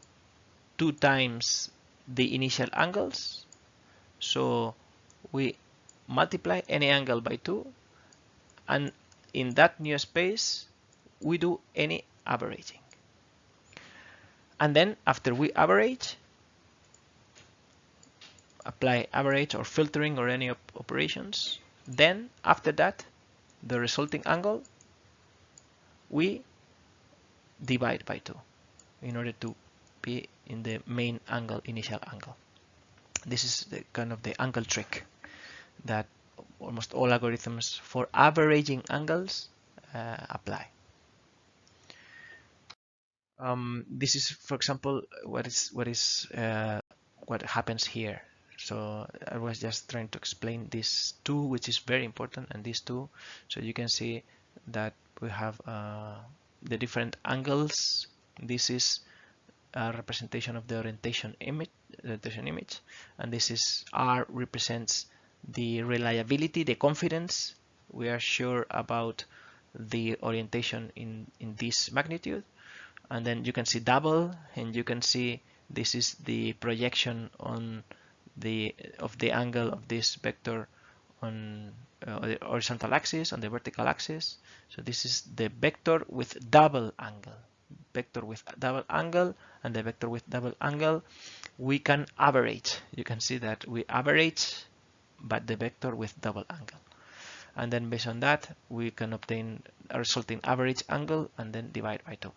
2 times the initial angles. So we multiply any angle by 2, and in that new space we do any averaging. And then after we average, apply average or filtering or any operations, then after that the resulting angle we divide by 2 in order to be in the main angle, initial angle. This is the kind of the angle trick that almost all algorithms for averaging angles apply. This is, for example, what happens here. So I was just trying to explain these two, which is very important, and these two. So you can see that we have the different angles. This is a representation of the orientation image, and this is R represents the reliability, the confidence. We are sure about the orientation in this magnitude. And then you can see double, and you can see this is the projection on the angle of this vector on the horizontal axis, on the vertical axis. So this is the vector with double angle, and the vector with double angle we can average. You can see that we average, but the vector with double angle. And then based on that, we can obtain a resulting average angle and then divide by 2.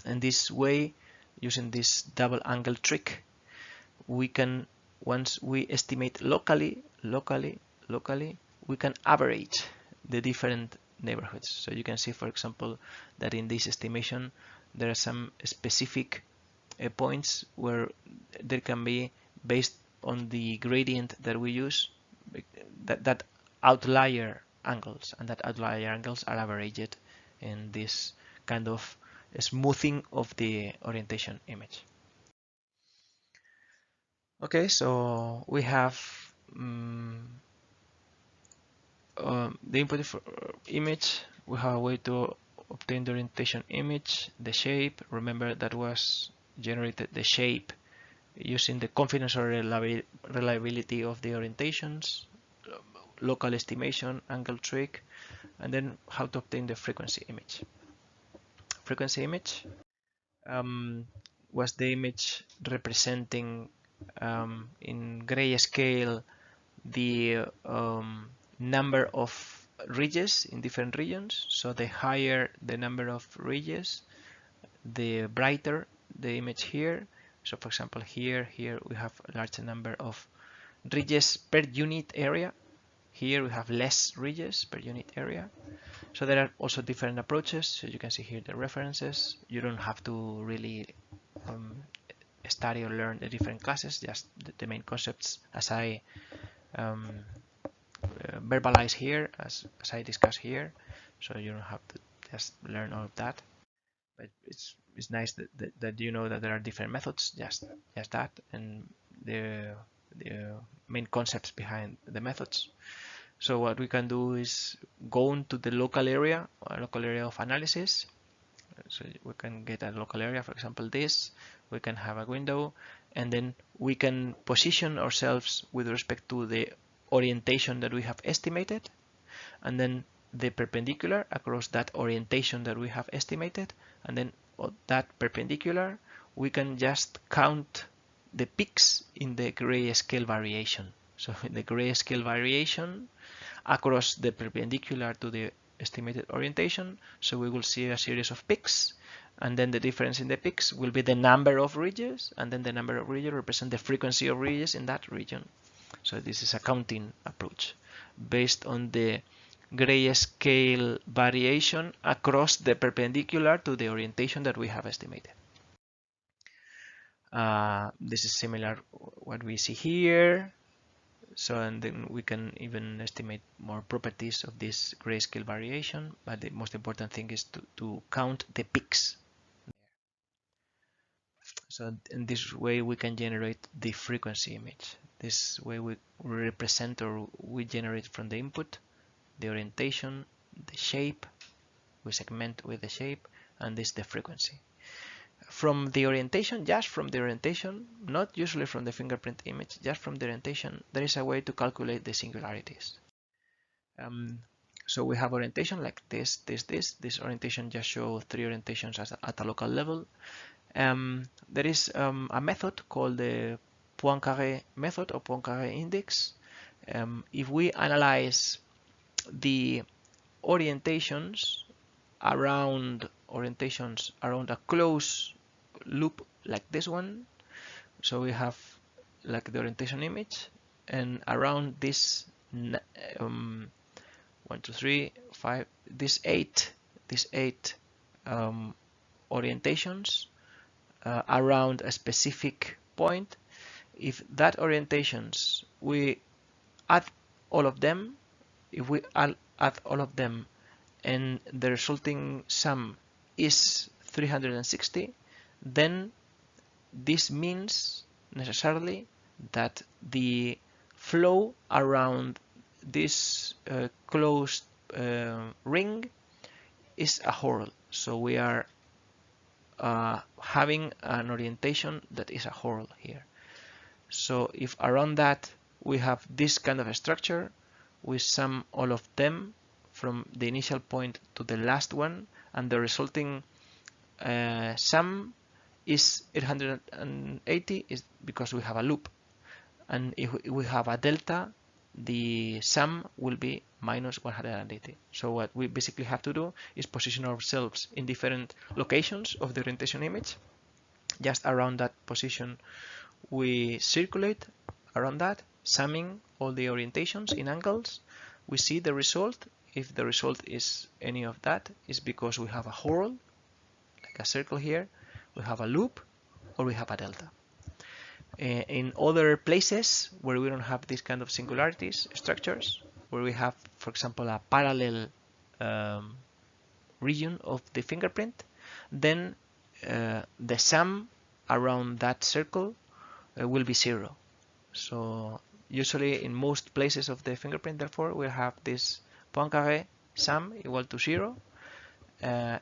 And this way, using this double angle trick, we can, once we estimate locally, we can average the different neighborhoods. So you can see, for example, that in this estimation, there are some specific points where there can be, based on the gradient that we use, that outlier angles, and that outlier angles are averaged in this kind of smoothing of the orientation image. Okay, so we have the input image. We have a way to obtain the orientation image, the shape. Remember that was generated the shape using the confidence or reliability of the orientations, local estimation, angle trick, and then how to obtain the frequency image. Frequency image was the image representing in grayscale the number of ridges in different regions. So the higher the number of ridges, the brighter the image here. So for example, here we have a larger number of ridges per unit area. Here we have less ridges per unit area. So there are also different approaches. So you can see here the references. You don't have to really study or learn the different classes, just the main concepts as I verbalize here, as I discuss here. So you don't have to just learn all of that. But it's nice that you know that there are different methods, just that, and the main concepts behind the methods. So what we can do is go into the local area of analysis. So we can get a local area, for example, this. We can have a window, and then we can position ourselves with respect to the orientation that we have estimated, and then the perpendicular across that orientation that we have estimated, and then that perpendicular we can just count the peaks in the grayscale variation. So the grayscale variation across the perpendicular to the estimated orientation, so we will see a series of peaks, and then the difference in the peaks will be the number of ridges, and then the number of ridges represent the frequency of ridges in that region. So this is a counting approach based on the grayscale variation across the perpendicular to the orientation that we have estimated. This is similar what we see here. So, and then we can even estimate more properties of this grayscale variation, but the most important thing is to count the peaks. So in this way we can generate the frequency image. This way we represent, or we generate from the input, the orientation, the shape, we segment with the shape, and this the frequency. From the orientation, just from the orientation, not usually from the fingerprint image, just from the orientation, there is a way to calculate the singularities. So we have orientation like this. This orientation just shows 3 orientations at a local level. There is a method called the Poincaré method or Poincaré index. If we analyze the orientations around a closed loop like this one, so we have like the orientation image, and around this 1, 2, 3, 5, these eight orientations around a specific point, if that orientations we add all of them, if we add all of them and the resulting sum is 360, then this means necessarily that the flow around this closed ring is a whorl. So we are having an orientation that is a whorl here. So if around that we have this kind of a structure, we sum all of them from the initial point to the last one, and the resulting sum is 880 is because we have a loop. And if we have a delta, the sum will be minus 180. So what we basically have to do is position ourselves in different locations of the orientation image. Just around that position, we circulate around that, summing all the orientations in angles. We see the result. If the result is any of that, is because we have a whorl, like a circle here, we have a loop, or we have a delta. In other places where we don't have this kind of singularities structures, where we have, for example, a parallel region of the fingerprint, then the sum around that circle will be 0. So usually in most places of the fingerprint, therefore, we have this Poincaré sum equal to 0.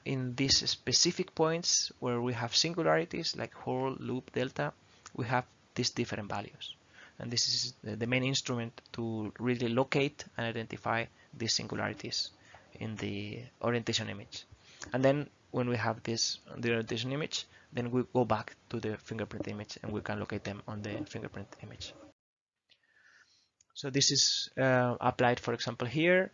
In these specific points where we have singularities like whorl, loop, delta, we have these different values. And this is the main instrument to really locate and identify these singularities in the orientation image. And then when we have this on the orientation image, then we go back to the fingerprint image and we can locate them on the fingerprint image. So this is applied, for example, here.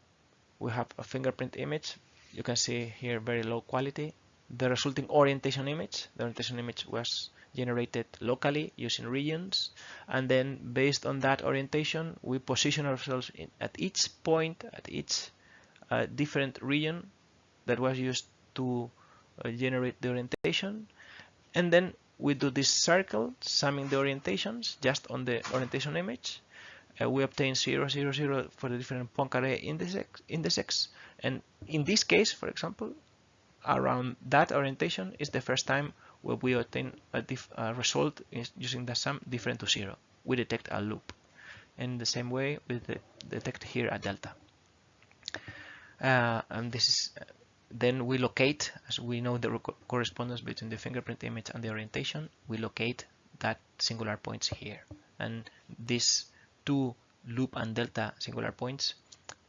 We have a fingerprint image. You can see here very low quality. The resulting orientation image, the orientation image was generated locally using regions, and then based on that orientation we position ourselves at each point, at each different region that was used to generate the orientation, and then we do this circle summing the orientations just on the orientation image. We obtain 0, 0, 0 for the different Poincaré indices, and in this case, for example, around that orientation is the first time where we obtain a result using the sum different to 0. We detect a loop. In the same way, we detect here a delta. And this is then we locate, as we know the correspondence between the fingerprint image and the orientation, we locate that singular points here. And these two loop and delta singular points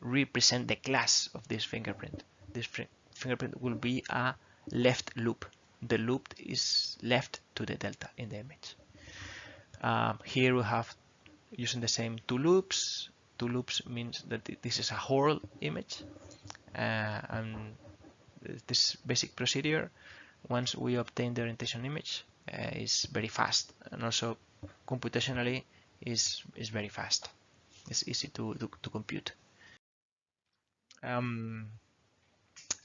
represent the class of this fingerprint. This fingerprint will be a left loop. The loop is left to the delta in the image. Here we have using the same two loops. Two loops means that this is a whorl image, and this basic procedure, once we obtain the orientation image, is very fast, and also computationally is very fast. It's easy to compute.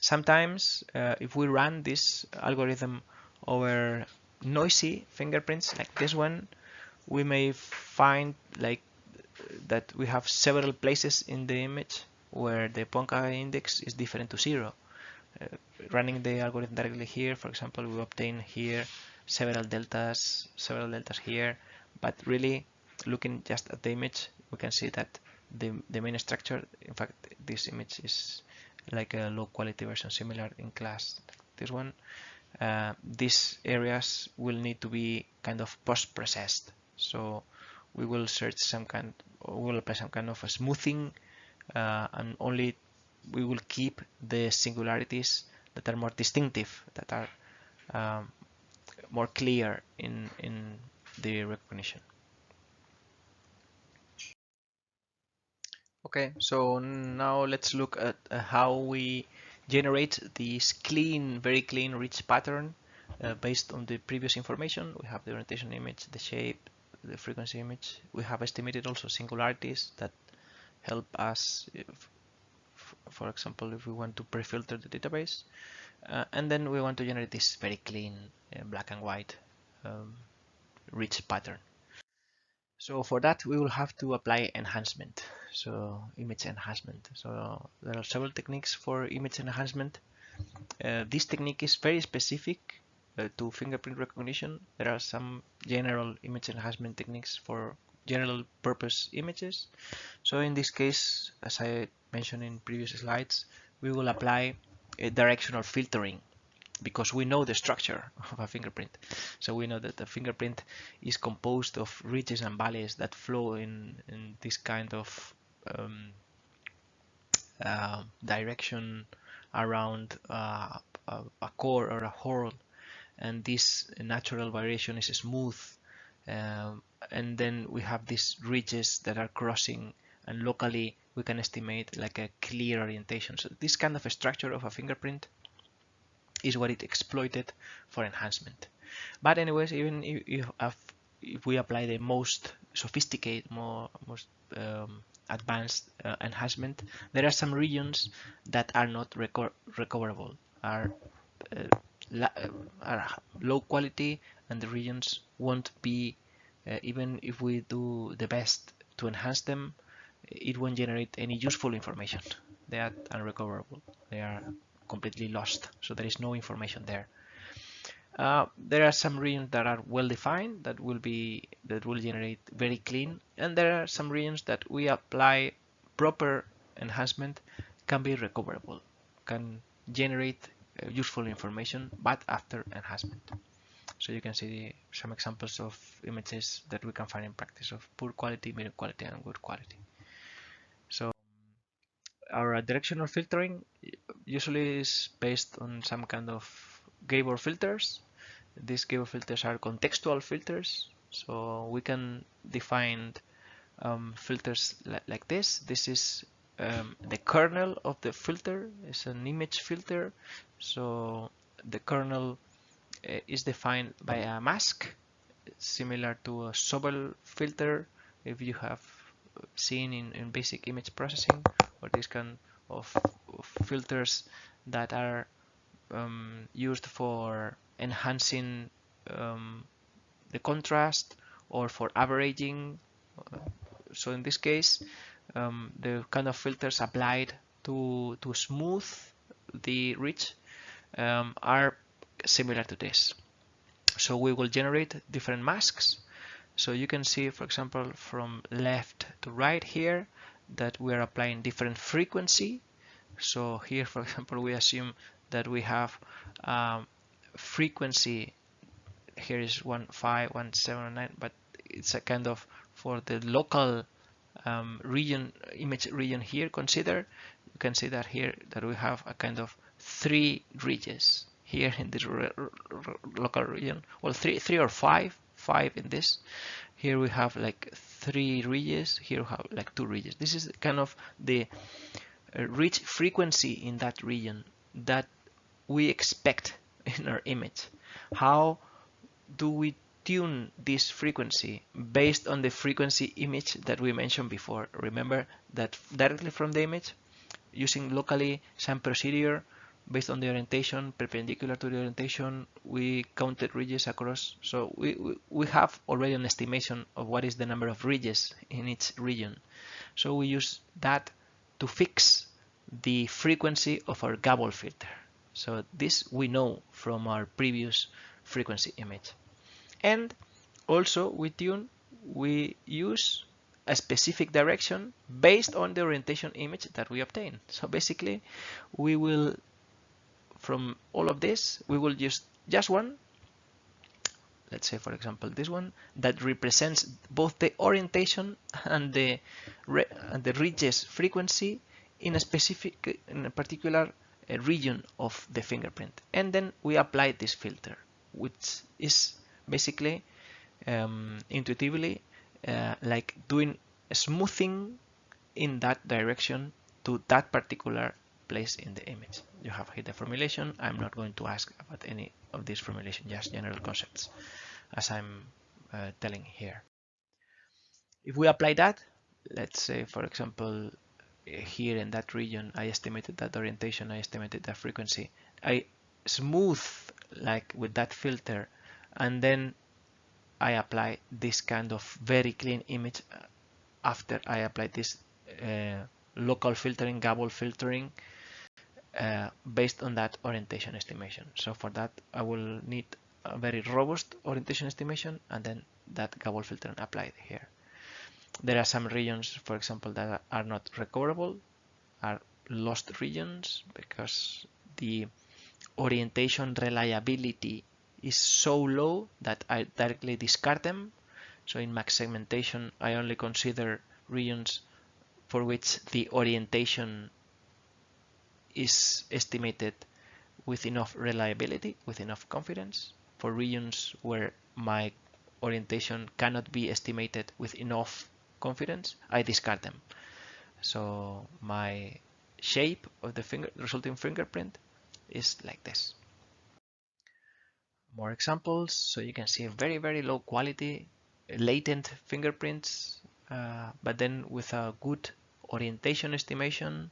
Sometimes if we run this algorithm over noisy fingerprints like this one, we may find like that we have several places in the image where the Poincaré index is different to 0. Running the algorithm directly here, for example, we obtain here several deltas here, but really looking just at the image, we can see that the main structure, in fact, this image is like a low quality version similar in class this one. These areas will need to be kind of post-processed, so we will search some kind, or we will apply some kind of a smoothing, and only we will keep the singularities that are more distinctive, that are more clear in the recognition. Okay, so now let's look at how we generate this clean, very clean, rich pattern based on the previous information. We have the orientation image, the shape, the frequency image. We have estimated also singularities that help us, for example, if we want to pre-filter the database. And then we want to generate this very clean black and white rich pattern. So for that, we will have to apply enhancement, so image enhancement. So there are several techniques for image enhancement. This technique is very specific to fingerprint recognition. There are some general image enhancement techniques for general purpose images. So in this case, as I mentioned in previous slides, we will apply a directional filtering because we know the structure of a fingerprint. So we know that the fingerprint is composed of ridges and valleys that flow in this kind of direction around a core or a hole, and this natural variation is smooth, and then we have these ridges that are crossing, and locally we can estimate like a clear orientation. So this kind of a structure of a fingerprint is what it exploited for enhancement. But anyways, even if we apply the most sophisticated, most advanced enhancement, there are some regions that are not recoverable, are, are low quality, and the regions won't be, even if we do the best to enhance them, it won't generate any useful information. They are unrecoverable. They are completely lost, so there is no information there. There are some regions that are well defined that will generate very clean, and there are some regions that we apply proper enhancement can be recoverable, can generate useful information, but after enhancement. So you can see some examples of images that we can find in practice of poor quality, medium quality, and good quality. So our directional filtering usually is based on some kind of Gabor filters. These Gabor filters are contextual filters, so we can define filters like this. This is the kernel of the filter. It's an image filter, so the kernel is defined by a mask similar to a Sobel filter, if you have seen in basic image processing, or this kind of filters that are used for enhancing the contrast or for averaging. So in this case, the kind of filters applied to smooth the ridge are similar to this. So we will generate different masks. So you can see, for example, from left to right here, that we are applying different frequency. So here, for example, we assume that we have frequency. Here is 1.5, but it's a kind of for the local region, image region here. Consider, you can see that here that we have a kind of 3 ridges here in this local region. Well, three or five in this. Here we have like 3 ridges. Here we have like 2 ridges. This is kind of the ridge frequency in that region that we expect in our image. How do we tune this frequency based on the frequency image that we mentioned before? Remember that directly from the image, using locally some procedure based on the orientation, perpendicular to the orientation, we counted ridges across. So we have already an estimation of what is the number of ridges in each region. So we use that to fix the frequency of our Gabor filter. So this we know from our previous frequency image. And also with tune, we use a specific direction based on the orientation image that we obtain. So basically, we will, from all of this, we will use just one. Let's say, for example, this one that represents both the orientation and the ridges frequency in a particular region of the fingerprint. And then we apply this filter, which is basically intuitively like doing a smoothing in that direction to that particular place in the image. You have here the formulation. I'm not going to ask about any of these formulation, just general concepts as I'm telling here. If we apply that, let's say, for example, here in that region, I estimated that orientation, I estimated that frequency, I smooth like with that filter, and then I apply this kind of very clean image after I apply this local filtering, gabble filtering, based on that orientation estimation. So for that, I will need a very robust orientation estimation and then that gabble filtering applied here. There are some regions, for example, that are not recoverable, are lost regions because the orientation reliability is so low that I directly discard them. So in max segmentation, I only consider regions for which the orientation is estimated with enough reliability, with enough confidence. For regions where my orientation cannot be estimated with enough confidence, I discard them. So my shape of the resulting fingerprint is like this. More examples. So you can see very, very low quality latent fingerprints, but then with a good orientation estimation,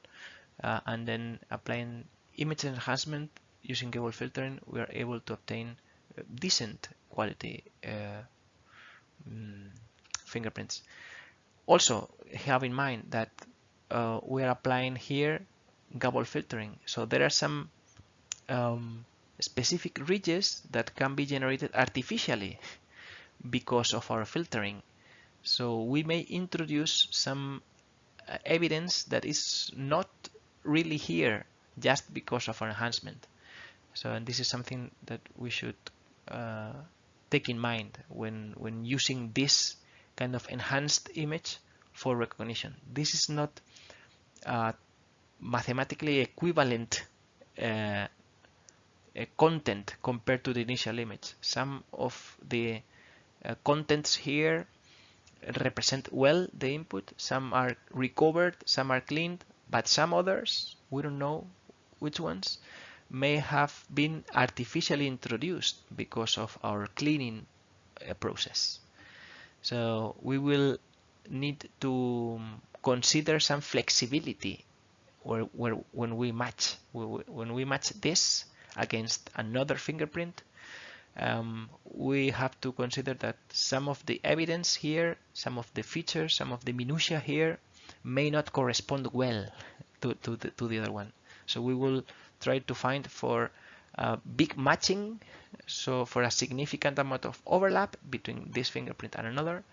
and then applying image enhancement using gabble filtering, we are able to obtain decent quality fingerprints. Also have in mind that we are applying here gabble filtering, so there are some specific ridges that can be generated artificially because of our filtering. So we may introduce some evidence that is not really here just because of our enhancement. So, and this is something that we should take in mind when using this kind of enhanced image for recognition. This is not mathematically equivalent content compared to the initial image. Some of the contents here represent well the input, some are recovered, some are cleaned, but some others, we don't know which ones, may have been artificially introduced because of our cleaning process. So we will need to consider some flexibility when we match this against another fingerprint. We have to consider that some of the evidence here, some of the features, some of the minutiae here may not correspond well to the other one. So we will try to find for big matching, so for a significant amount of overlap between this fingerprint and another,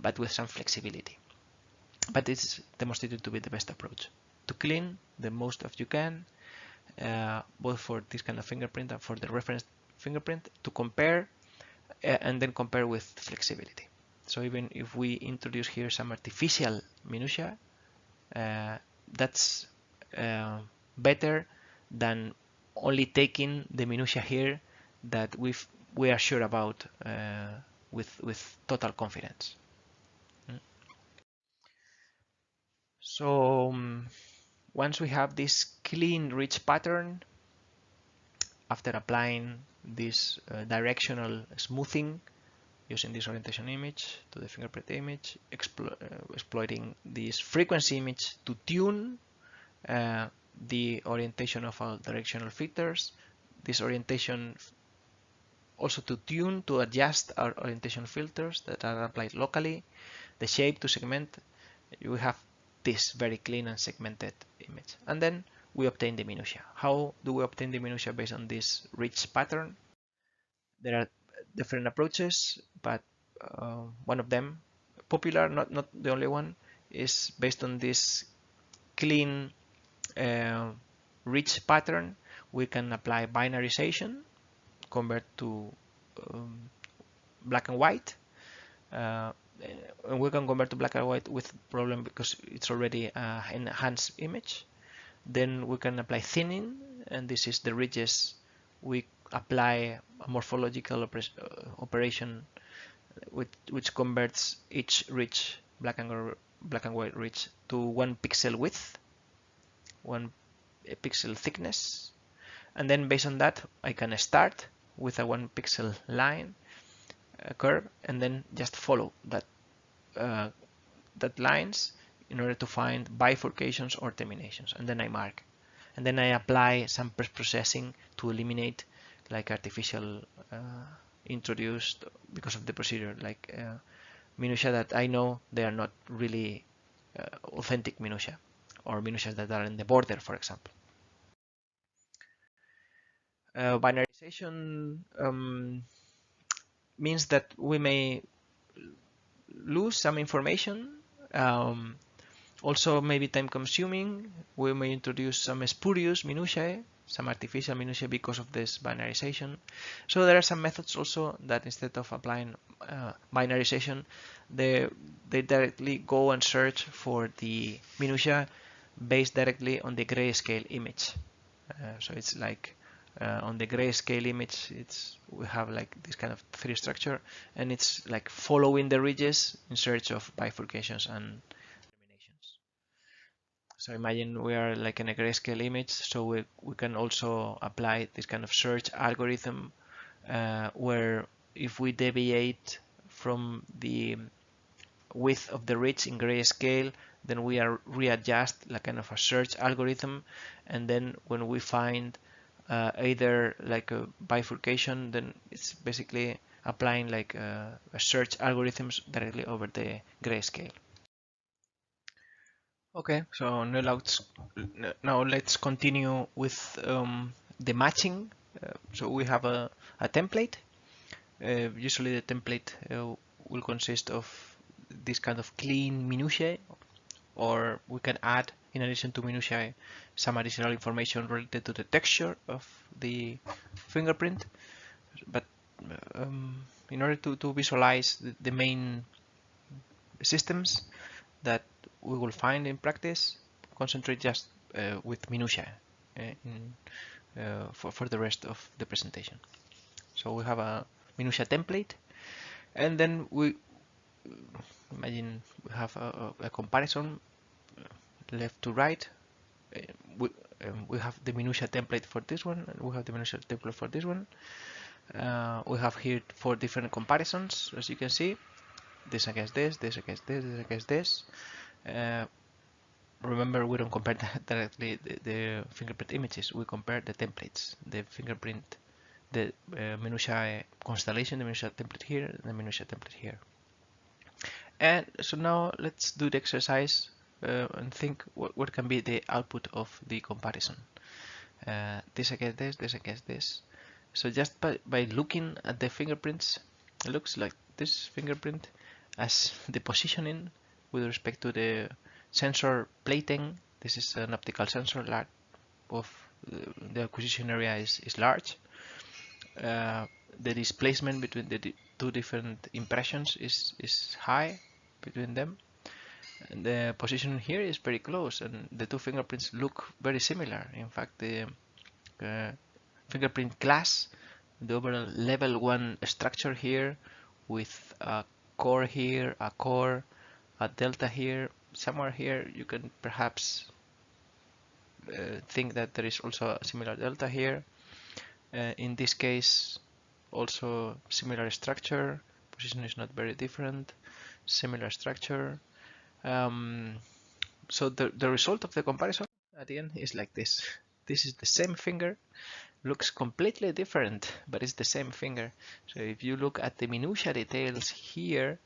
but with some flexibility. But it's demonstrated to be the best approach. To clean the most of you can, both for this kind of fingerprint and for the reference fingerprint, to compare and then compare with flexibility. So even if we introduce here some artificial minutiae, that's better than only taking the minutiae here that we are sure about with total confidence. So once we have this clean rich pattern, after applying this directional smoothing using this orientation image to the fingerprint image, exploiting this frequency image to tune the orientation of our directional filters, this orientation also to tune, to adjust our orientation filters that are applied locally, the shape to segment, you have this very clean and segmented image. And then we obtain the minutiae. How do we obtain the minutiae based on this rich pattern? There are different approaches, but one of them, popular, not the only one, is based on this clean rich pattern. We can apply binarization, convert to black and white, and we can convert to black and white with problem because it's already an enhanced image. Then we can apply thinning, and this is the ridges. We apply a morphological operation which converts each ridge, black and white ridge, to 1 pixel width, 1 pixel thickness, and then based on that I can start with a 1 pixel line curve and then just follow that lines in order to find bifurcations or terminations, and then I mark, and then I apply some post-processing to eliminate like artificial introduced because of the procedure, like minutia that I know they are not really authentic minutia, or minutia that are in the border, for example. Binarization means that we may lose some information. Also, maybe time consuming. We may introduce some spurious minutiae, some artificial minutiae because of this binarization. So there are some methods also that instead of applying binarization, they directly go and search for the minutiae based directly on the grayscale image. So it's like on the grayscale image, we have like this kind of tree structure, and it's like following the ridges in search of bifurcations and terminations. So imagine we are like in a grayscale image, so we can also apply this kind of search algorithm where if we deviate from the width of the ridge in grayscale, then we are readjust like kind of a search algorithm, and then when we find either like a bifurcation, then it's basically applying like a search algorithms directly over the grayscale. Okay, so now let's continue with the matching. So we have a template. Usually the template will consist of this kind of clean minutiae, or we can add, in addition to minutiae, some additional information related to the texture of the fingerprint. But in order to visualize the main systems that we will find in practice, concentrate just with minutiae for the rest of the presentation. So we have a minutia template, and then we imagine we have a comparison left to right. We have the minutia template for this one, and we have the minutia template for this one. We have here 4 different comparisons, as you can see. This against this, this against this, this against this. Remember, we don't compare directly the fingerprint images. We compare the templates, the fingerprint, the minutia constellation, the minutia template here, and the minutia template here. And so now let's do the exercise and think what can be the output of the comparison. This against this against this. So just by looking at the fingerprints, it looks like this fingerprint as the positioning with respect to the sensor plating. This is an optical sensor of the acquisition area is large. The displacement between the 2 different impressions is high between them. And the position here is very close, and the 2 fingerprints look very similar. In fact, the fingerprint class, the overall level 1 structure here with a core here, a core, a delta here, somewhere here you can perhaps think that there is also a similar delta here. In this case, also similar structure, position is not very different, similar structure. So the result of the comparison at the end is like this. This is the same finger, looks completely different, but it's the same finger. So if you look at the minutia details here,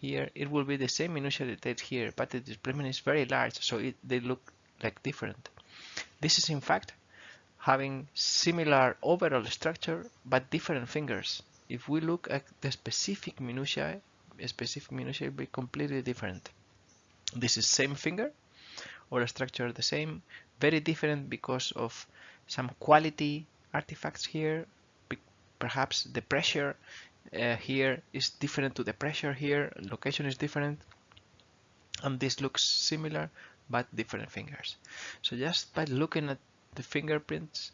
it will be the same minutia details here, but the displacement is very large, so they look like different. This is in fact having similar overall structure, but different fingers. If we look at the specific minutiae will be completely different. This is same finger, or a structure the same, very different because of some quality artifacts here. Perhaps the pressure here is different to the pressure here, location is different, and this looks similar but different fingers. So just by looking at the fingerprints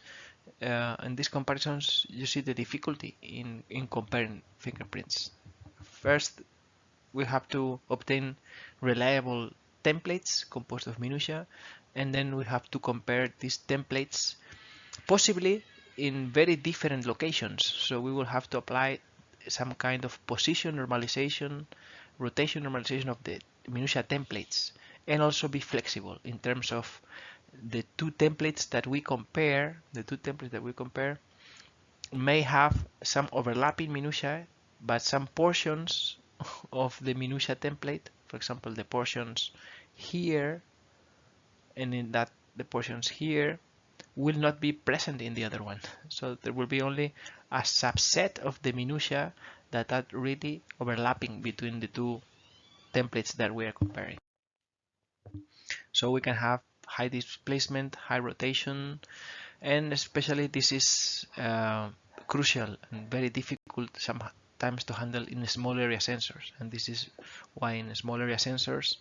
and these comparisons, you see the difficulty in comparing fingerprints. First, we have to obtain reliable templates composed of minutia, and then we have to compare these templates possibly in very different locations. So we will have to apply some kind of position normalization, rotation normalization of the minutia templates, and also be flexible in terms of the 2 templates that we compare. may have some overlapping minutiae, but some portions of the minutia template, for example, the portions here and in that the portions here will not be present in the other one. So there will be only a subset of the minutia that are really overlapping between the two templates that we are comparing. So we can have high displacement, high rotation, and especially this is crucial and very difficult sometimes to handle in small area sensors. And this is why in small area sensors,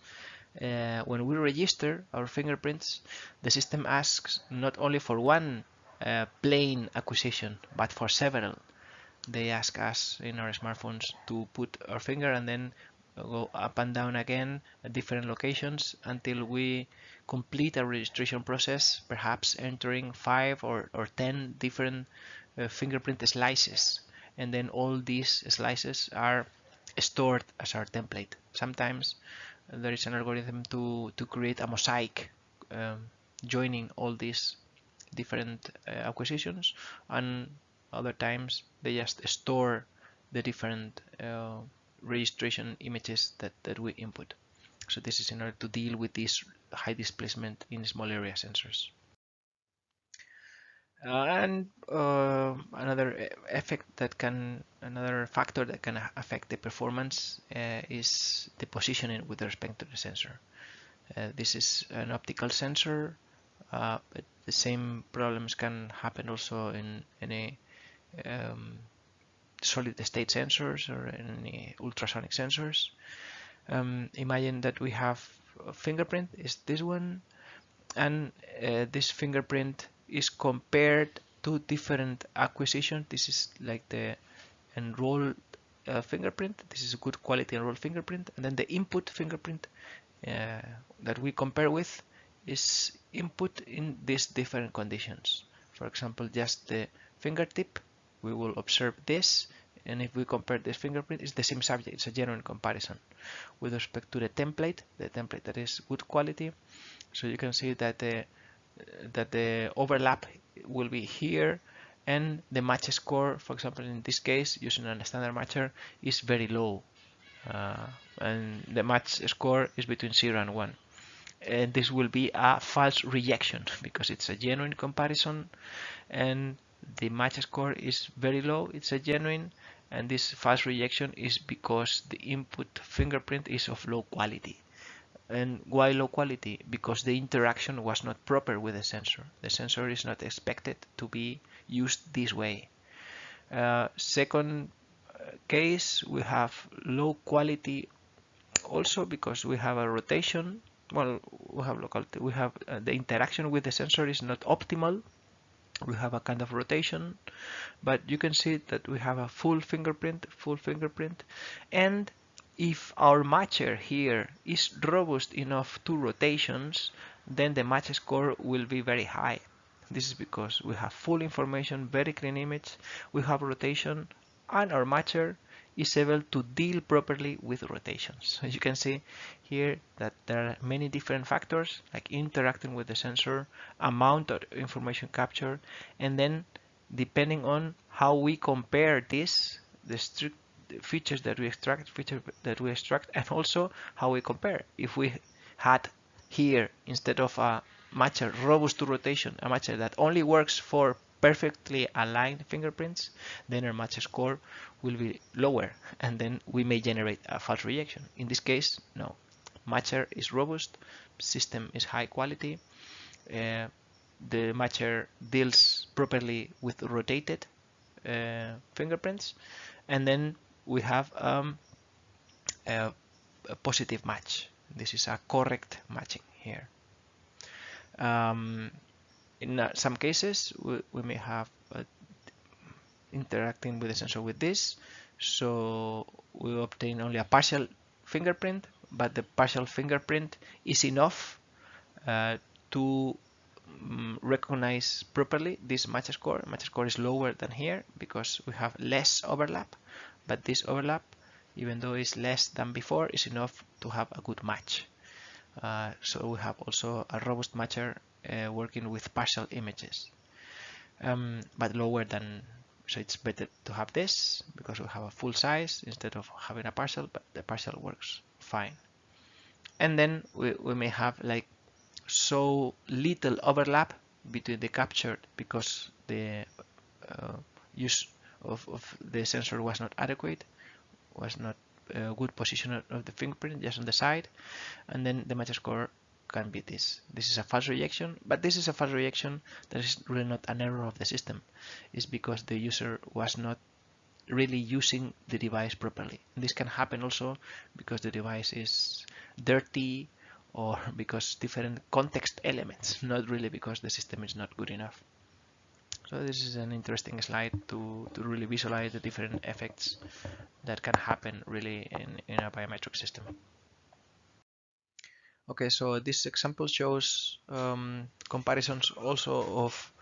when we register our fingerprints, the system asks not only for one plane acquisition, but for several. They ask us in our smartphones to put our finger and then go up and down again at different locations until we complete a registration process, perhaps entering 5 or 10 different fingerprint slices. And then all these slices are stored as our template. Sometimes there is an algorithm to create a mosaic joining all these different acquisitions, and other times they just store the different registration images that we input. So this is in order to deal with this high displacement in small area sensors. Another factor that can affect the performance is the positioning with respect to the sensor. This is an optical sensor, but the same problems can happen also in any solid state sensors or any ultrasonic sensors. Imagine that we have a fingerprint, is this one, and this fingerprint is compared to different acquisitions. This is like the enrolled fingerprint. This is a good quality enrolled fingerprint, and then the input fingerprint that we compare with is input in these different conditions. For example, just the fingertip, we will observe this, and if we compare this fingerprint, it's the same subject. It's a genuine comparison. With respect to the template that is good quality, so you can see that the overlap will be here, and the match score, for example, in this case, using a standard matcher, is very low. And the match score is between 0 and 1. And this will be a false rejection because it's a genuine comparison and the match score is very low. It's a genuine, and this false rejection is because the input fingerprint is of low quality. And why low quality? Because the interaction was not proper with the sensor. The sensor is not expected to be used this way. Second case, we have low quality also because we have a rotation. Well, we have locality. We have the interaction with the sensor is not optimal. We have a kind of rotation, but you can see that we have a full fingerprint, and if our matcher here is robust enough to rotations, then the match score will be very high. This is because we have full information, very clean image, we have rotation, and our matcher is able to deal properly with rotations. So you can see here that there are many different factors like interacting with the sensor, amount of information captured, and then depending on how we compare this, the strict features that we extract, and also how we compare. If we had here, instead of a matcher robust to rotation, a matcher that only works for perfectly aligned fingerprints, then our match score will be lower, and then we may generate a false rejection. In this case, no. Matcher is robust, system is high quality, the matcher deals properly with rotated fingerprints, and then we have a positive match. This is a correct matching here. In some cases, we may have interacting with the sensor with this, so we obtain only a partial fingerprint, but the partial fingerprint is enough to recognize properly this match score. Match score is lower than here because we have less overlap, but this overlap, even though it's less than before, is enough to have a good match. So we have also a robust matcher working with partial images, but lower than So it's better to have this because we have a full size instead of having a partial, but the partial works fine. And then we may have like so little overlap between the captured because the use of the sensor was not adequate, was not a good position of the fingerprint, just on the side, and then the match score can be this. This is a false rejection, but this is a false rejection that is really not an error of the system. It's because the user was not really using the device properly. And this can happen also because the device is dirty or because different context elements, not really because the system is not good enough. So this is an interesting slide to really visualize the different effects that can happen really in a biometric system. Okay, so this example shows comparisons also of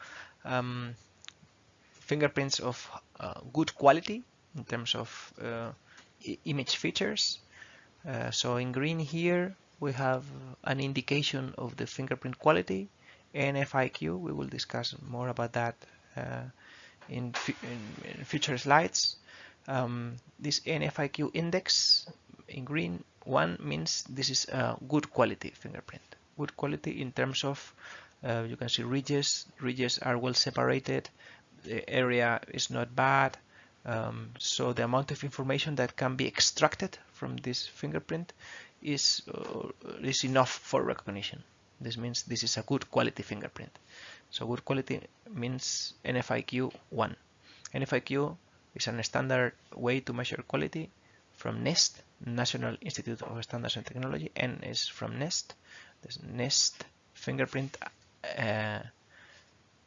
fingerprints of good quality in terms of image features. So in green here we have an indication of the fingerprint quality. NFIQ, we will discuss more about that in future slides. This NFIQ index in green one means this is a good quality fingerprint. Good quality in terms of you can see ridges. Ridges are well separated. The area is not bad. So the amount of information that can be extracted from this fingerprint is enough for recognition. This means this is a good quality fingerprint. So good quality means NFIQ 1. NFIQ is a standard way to measure quality from NIST, National Institute of Standards and Technology. N is from NIST. This NIST fingerprint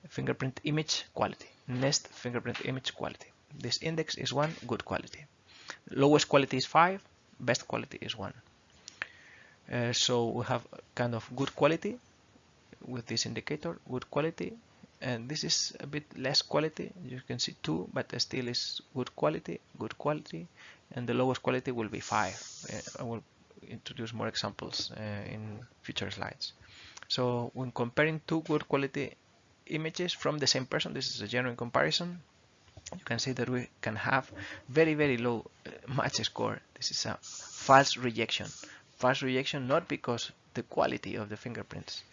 fingerprint image quality. NIST fingerprint image quality. This index is 1, good quality. Lowest quality is 5, best quality is 1. So we have kind of good quality with this indicator, good quality, and this is a bit less quality. You can see 2, but still is good quality, and the lowest quality will be 5. I will introduce more examples in future slides. So when comparing two good quality images from the same person, this is a genuine comparison, you can see that we can have very, very low match score. This is a false rejection. False rejection not because the quality of the fingerprints,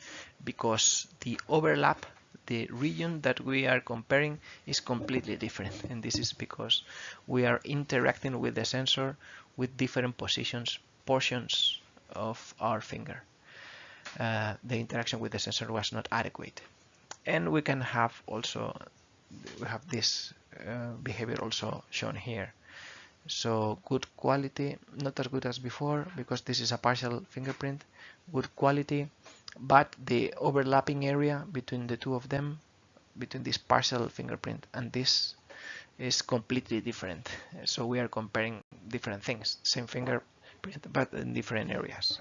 because the overlap, the region that we are comparing is completely different. And this is because we are interacting with the sensor with different portions of our finger. The interaction with the sensor was not adequate. And we can have also, we have this behavior also shown here. So good quality, not as good as before because this is a partial fingerprint, good quality, but the overlapping area between the two of them, between this partial fingerprint and this, is completely different. So we are comparing different things, same fingerprint but in different areas.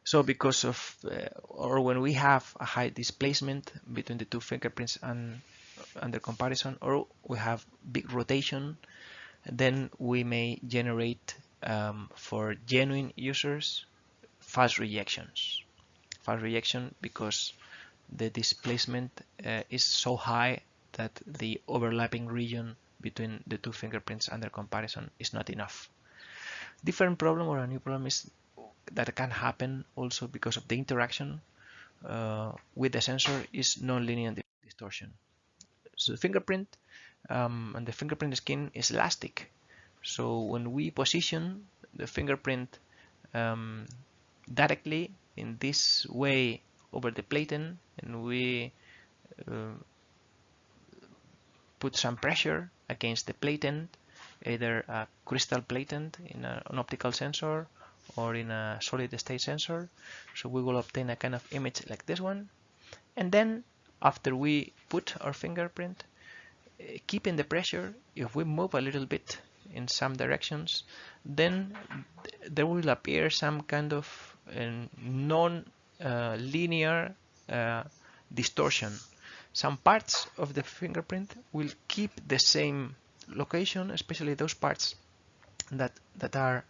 So because of, or when we have a high displacement between the two fingerprints and under comparison, or we have big rotation, then we may generate for genuine users false rejections. False rejection because the displacement is so high that the overlapping region between the two fingerprints under comparison is not enough. Different problem or a new problem is that can happen also because of the interaction with the sensor is nonlinear distortion. So the fingerprint and the fingerprint skin is elastic. So when we position the fingerprint directly in this way over the platen and we put some pressure against the platen, either a crystal platen in an optical sensor or in a solid state sensor, so we will obtain a kind of image like this one. And then after we put our fingerprint, keeping the pressure, if we move a little bit in some directions, then there will appear some kind of non-linear distortion. Some parts of the fingerprint will keep the same location, especially those parts that are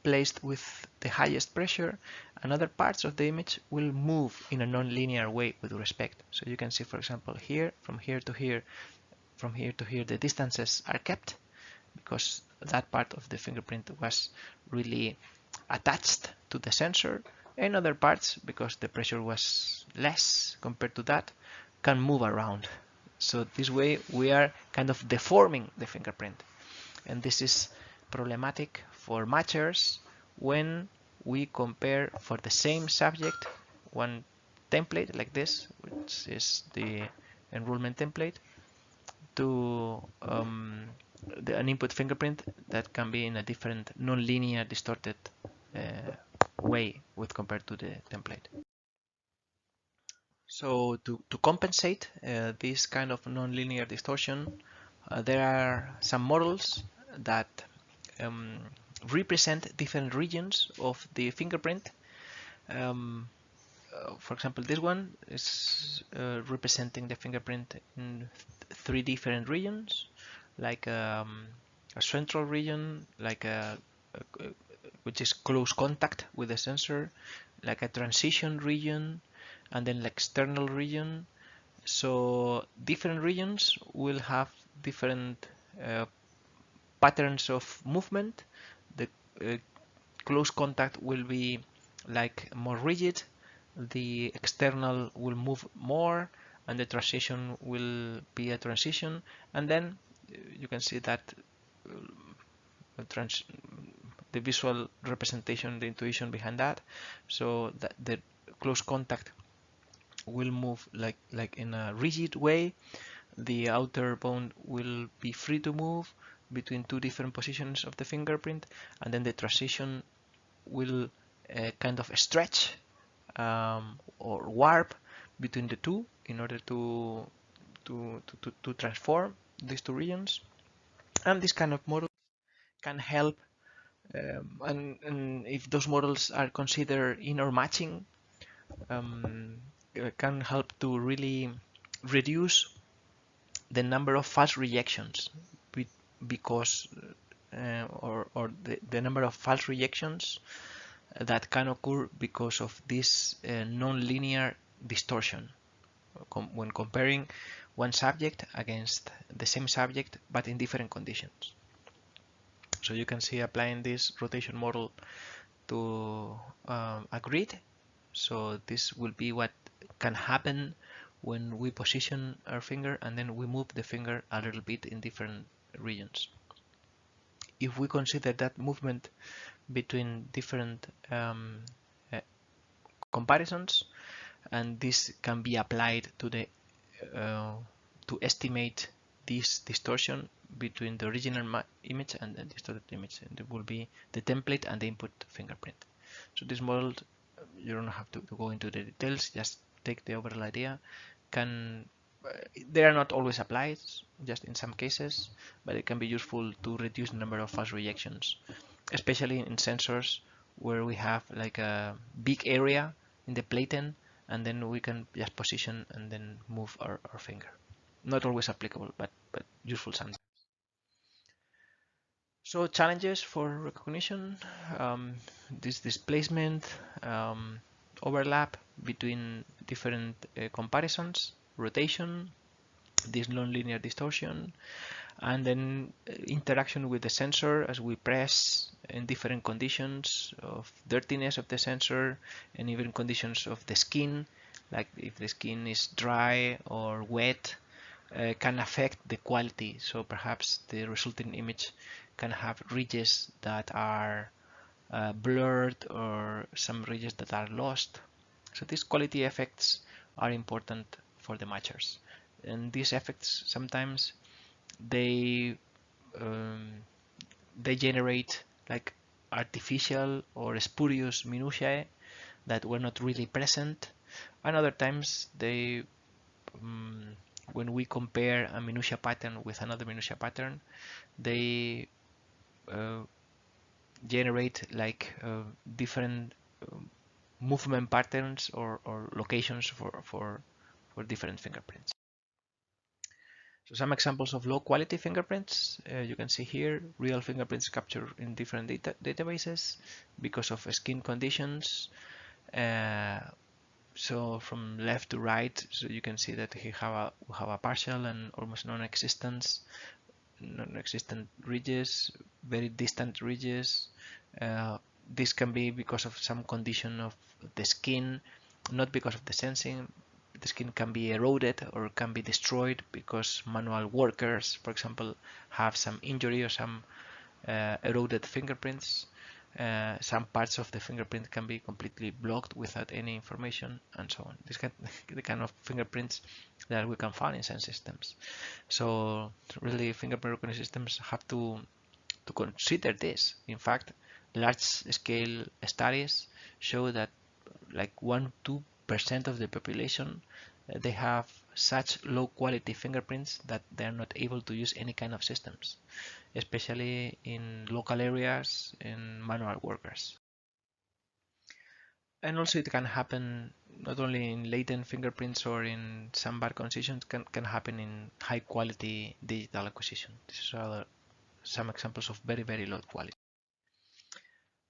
placed with the highest pressure, and other parts of the image will move in a non-linear way with respect. So you can see, for example, here, from here to here, from here to here, the distances are kept because that part of the fingerprint was really attached to the sensor, and other parts, because the pressure was less compared to that, can move around. So this way we are kind of deforming the fingerprint, and this is problematic for matchers when we compare for the same subject one template like this, which is the enrollment template, to an input fingerprint that can be in a different non-linear distorted way with compared to the template. So to compensate this kind of non-linear distortion, there are some models that represent different regions of the fingerprint. For example, this one is representing the fingerprint in 3 different regions, like a central region, like which is close contact with the sensor, like a transition region, and then like external region. So different regions will have different patterns of movement. The close contact will be like more rigid, the external will move more, and the transition will be a transition. And then you can see that the visual representation, the intuition behind that, so that the close contact will move like in a rigid way. The outer bone will be free to move between 2 different positions of the fingerprint, and then the transition will kind of stretch or warp between the 2 in order to transform these 2 regions. And this kind of model can help, and if those models are considered inner matching, can help to really reduce the number of false rejections, because or the number of false rejections that can occur because of this non-linear distortion when comparing one subject against the same subject but in different conditions. So you can see applying this rotation model to a grid. So this will be what can happen when we position our finger and then we move the finger a little bit in different regions. If we consider that movement between different comparisons, and this can be applied to the to estimate this distortion between the original image and the distorted image, and it will be the template and the input fingerprint. So this model, you don't have to go into the details, just take the overall idea. They are not always applied, just in some cases, but it can be useful to reduce the number of false rejections, especially in sensors where we have like a big area in the platen, and then we can just position and then move our finger. Not always applicable, but useful sometimes. So challenges for recognition, this displacement, overlap between different comparisons, rotation, this non-linear distortion, and then interaction with the sensor as we press in different conditions of dirtiness of the sensor, and even conditions of the skin, like if the skin is dry or wet, can affect the quality. So perhaps the resulting image can have ridges that are blurred or some ridges that are lost. So these quality effects are important for the matchers, and these effects sometimes they generate like artificial or spurious minutiae that were not really present, and other times they when we compare a minutia pattern with another minutia pattern, they generate like different movement patterns or locations for different fingerprints. So some examples of low quality fingerprints, you can see here, real fingerprints captured in different databases because of skin conditions. So from left to right, so you can see that we have a partial and almost non-existent ridges, very distant ridges. This can be because of some condition of the skin, not because of the sensing. The skin can be eroded or can be destroyed because manual workers, for example, have some injury or some eroded fingerprints. Some parts of the fingerprint can be completely blocked without any information, and so on. This the kind of fingerprints that we can find in sense systems. So really, fingerprint recognition systems have to consider this. In fact, large-scale studies show that like 1-2% of the population they have such low quality fingerprints that they're not able to use any kind of systems, especially in local areas and manual workers. And also it can happen not only in latent fingerprints or in some bad conditions, can happen in high quality digital acquisition. These are some examples of very, very low quality.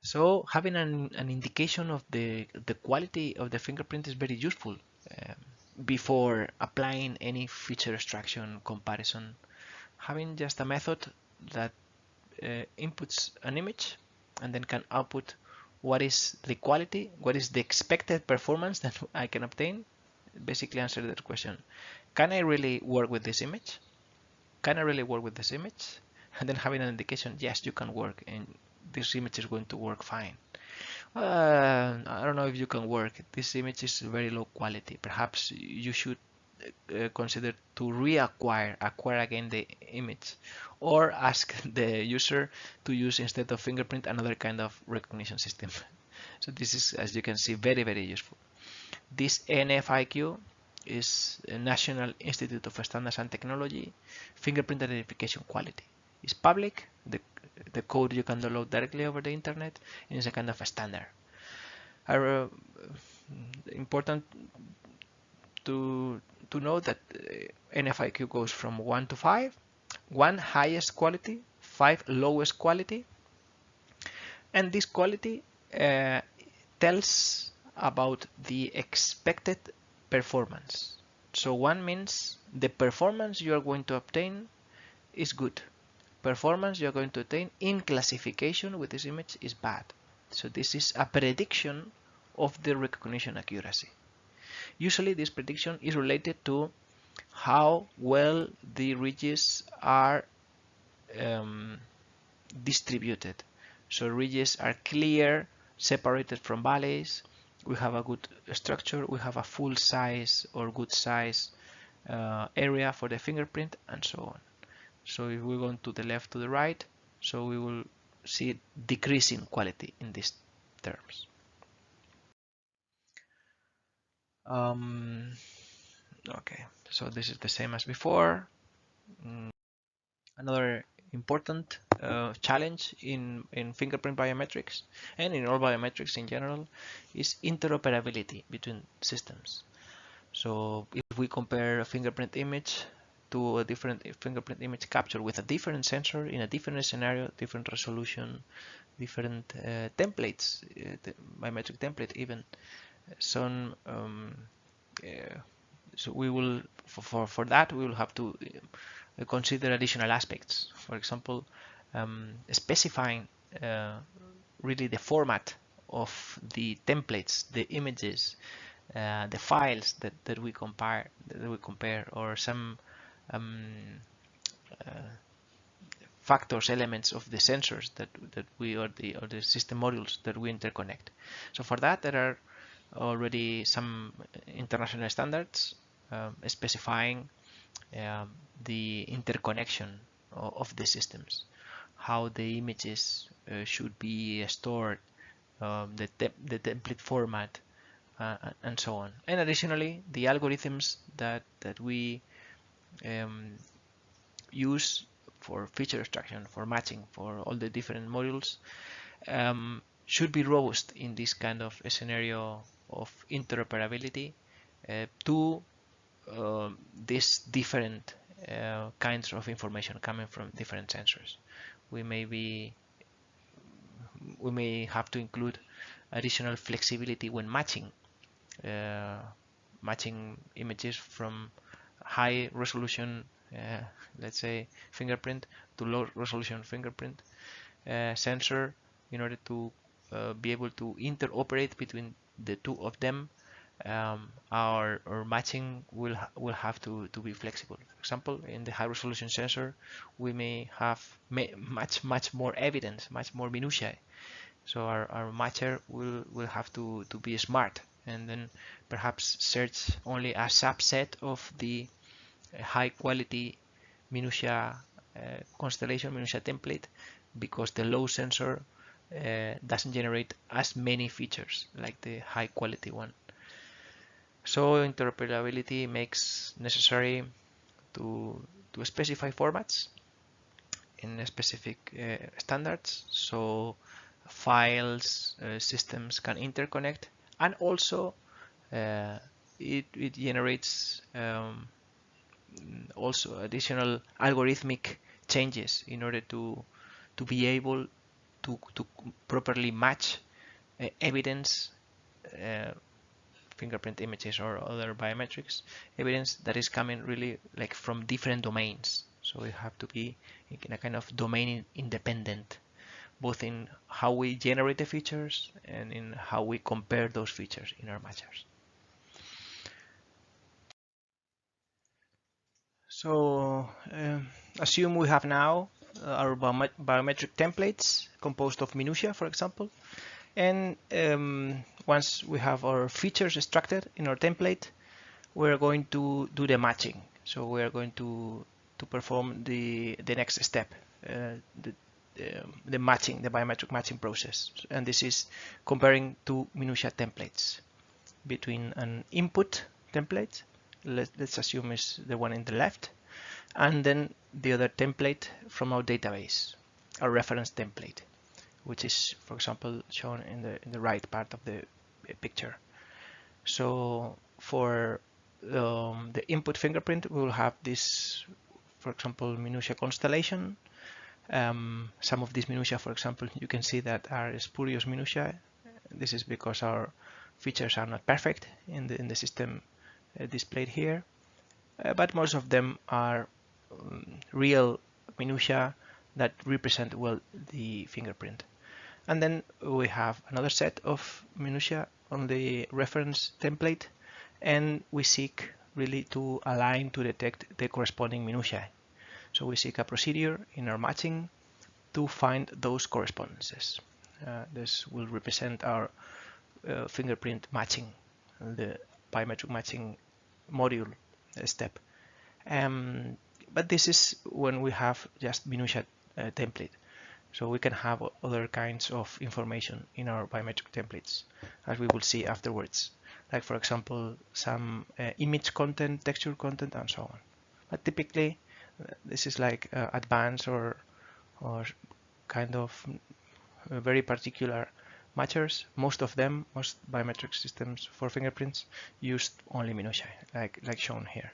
So having an indication of the quality of the fingerprint is very useful before applying any feature extraction comparison. Having just a method that inputs an image and then can output what is the quality, what is the expected performance that I can obtain, basically answer that question. Can I really work with this image? Can I really work with this image? And then having an indication, yes, you can work, and this image is going to work fine. I don't know if you can work. This image is very low quality. Perhaps you should consider to acquire again the image, or ask the user to use, instead of fingerprint, another kind of recognition system. So this is, as you can see, very, very useful. This NFIQ is a National Institute of Standards and Technology fingerprint identification quality. It's public. The code you can download directly over the internet, and it's a kind of a standard. Important to know that NFIQ goes from 1 to 5. 1 highest quality, 5 lowest quality, and this quality tells about the expected performance. So 1 means the performance you are going to obtain is good. Performance you are going to obtain in classification with this image is bad. So this is a prediction of the recognition accuracy. Usually this prediction is related to how well the ridges are distributed. So ridges are clear, separated from valleys. We have a good structure. We have a full size or good size area for the fingerprint, and so on. So if we go to the left to the right, so we will see decreasing quality in these terms. Okay, so this is the same as before. Another important challenge in fingerprint biometrics and in all biometrics in general is interoperability between systems. So if we compare a fingerprint image to a different fingerprint image captured with a different sensor in a different scenario, different resolution, different templates, the biometric template even, some so we will for that we will have to consider additional aspects. For example, specifying really the format of the templates, the images, the files that we compare, or some factors, elements of the sensors that we or the system modules that we interconnect. So for that, there are already some international standards specifying the interconnection of the systems, how the images should be stored, the template format, and so on. And additionally, the algorithms that we use for feature extraction, for matching, for all the different modules, should be robust in this kind of a scenario of interoperability to these different kinds of information coming from different sensors. We may have to include additional flexibility when uh, matching images from high resolution, let's say fingerprint, to low resolution fingerprint sensor, in order to be able to interoperate between the two of them. Our matching will have to be flexible. For example, in the high resolution sensor, we may have much more evidence, much more minutiae. So our matcher will have to be smart, and then perhaps search only a subset of the high quality minutia constellation, minutia template, because the low sensor doesn't generate as many features like the high quality one. So interoperability makes necessary to specify formats in specific standards, so files, systems can interconnect, and also it generates also additional algorithmic changes in order to be able to properly match evidence, fingerprint images or other biometrics evidence that is coming really like from different domains. So we have to be in a kind of domain independent, both in how we generate the features and in how we compare those features in our matchers. So assume we have now our biometric templates composed of minutia, for example, and once we have our features extracted in our template, we're going to do the matching. So we're going to perform the next step, the matching, the biometric matching process. And this is comparing two minutia templates between an input template, let's assume is the one in the left, and then the other template from our database, our reference template, which is, for example, shown in the right part of the picture. So for the input fingerprint, we will have this, for example, minutia constellation. Some of these minutia, for example, you can see that are spurious minutia. This is because our features are not perfect in the system displayed here, but most of them are real minutia that represent well the fingerprint. And then we have another set of minutia on the reference template, and we seek really to align to detect the corresponding minutiae. So we seek a procedure in our matching to find those correspondences. This will represent our fingerprint matching, the biometric matching module step. But this is when we have just minutia template. So we can have other kinds of information in our biometric templates, as we will see afterwards. Like, for example, some image content, texture content, and so on. But typically, this is like advanced or kind of very particular matchers. Most biometric systems for fingerprints used only minutiae, like shown here.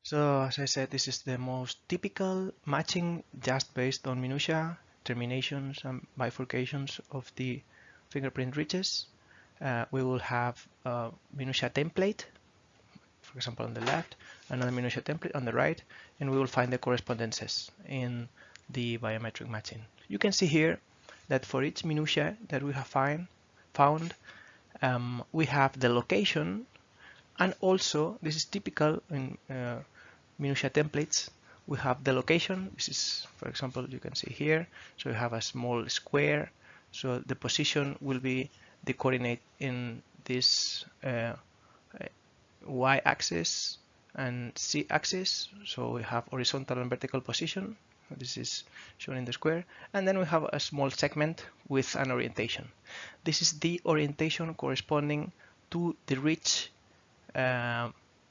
So as I said, this is the most typical matching, just based on minutia, terminations and bifurcations of the fingerprint ridges. We will have a minutia template, for example, on the left, another minutia template on the right, and we will find the correspondences in the biometric matching. You can see here that for each minutia that we have found, we have the location, and also this is typical in minutia templates. We have the location. This is, for example, you can see here. So you have a small square. So the position will be the coordinate in this y-axis and z-axis. So we have horizontal and vertical position. This is shown in the square. And then we have a small segment with an orientation. This is the orientation corresponding to the ridge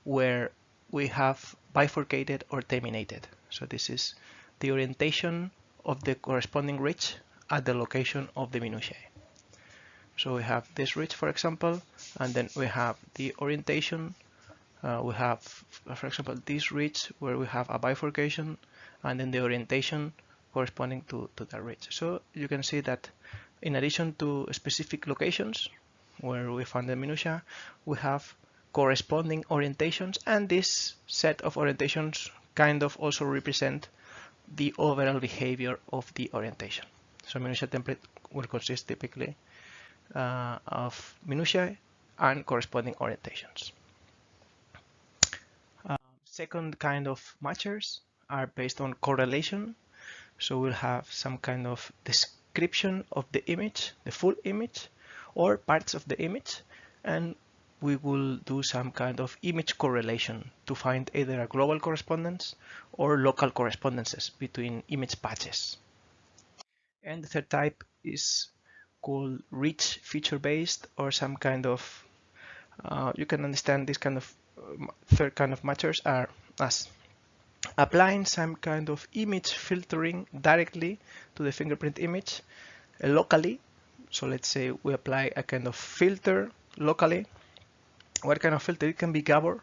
where we have bifurcated or terminated. So this is the orientation of the corresponding ridge at the location of the minutiae. So we have this ridge, for example, and then we have the orientation We have, for example, this ridge where we have a bifurcation and then the orientation corresponding to that ridge. So you can see that in addition to specific locations where we found the minutiae, we have corresponding orientations, and this set of orientations kind of also represent the overall behavior of the orientation. So minutiae template will consist typically of minutiae and corresponding orientations. Second kind of matchers are based on correlation. So we'll have some kind of description of the image, the full image, or parts of the image, and we will do some kind of image correlation to find either a global correspondence or local correspondences between image patches. And the third type is called rich feature based, or some kind of you can understand this kind of third kind of matchers are as applying some kind of image filtering directly to the fingerprint image locally. So let's say we apply a kind of filter locally. What kind of filter? It can be Gabor,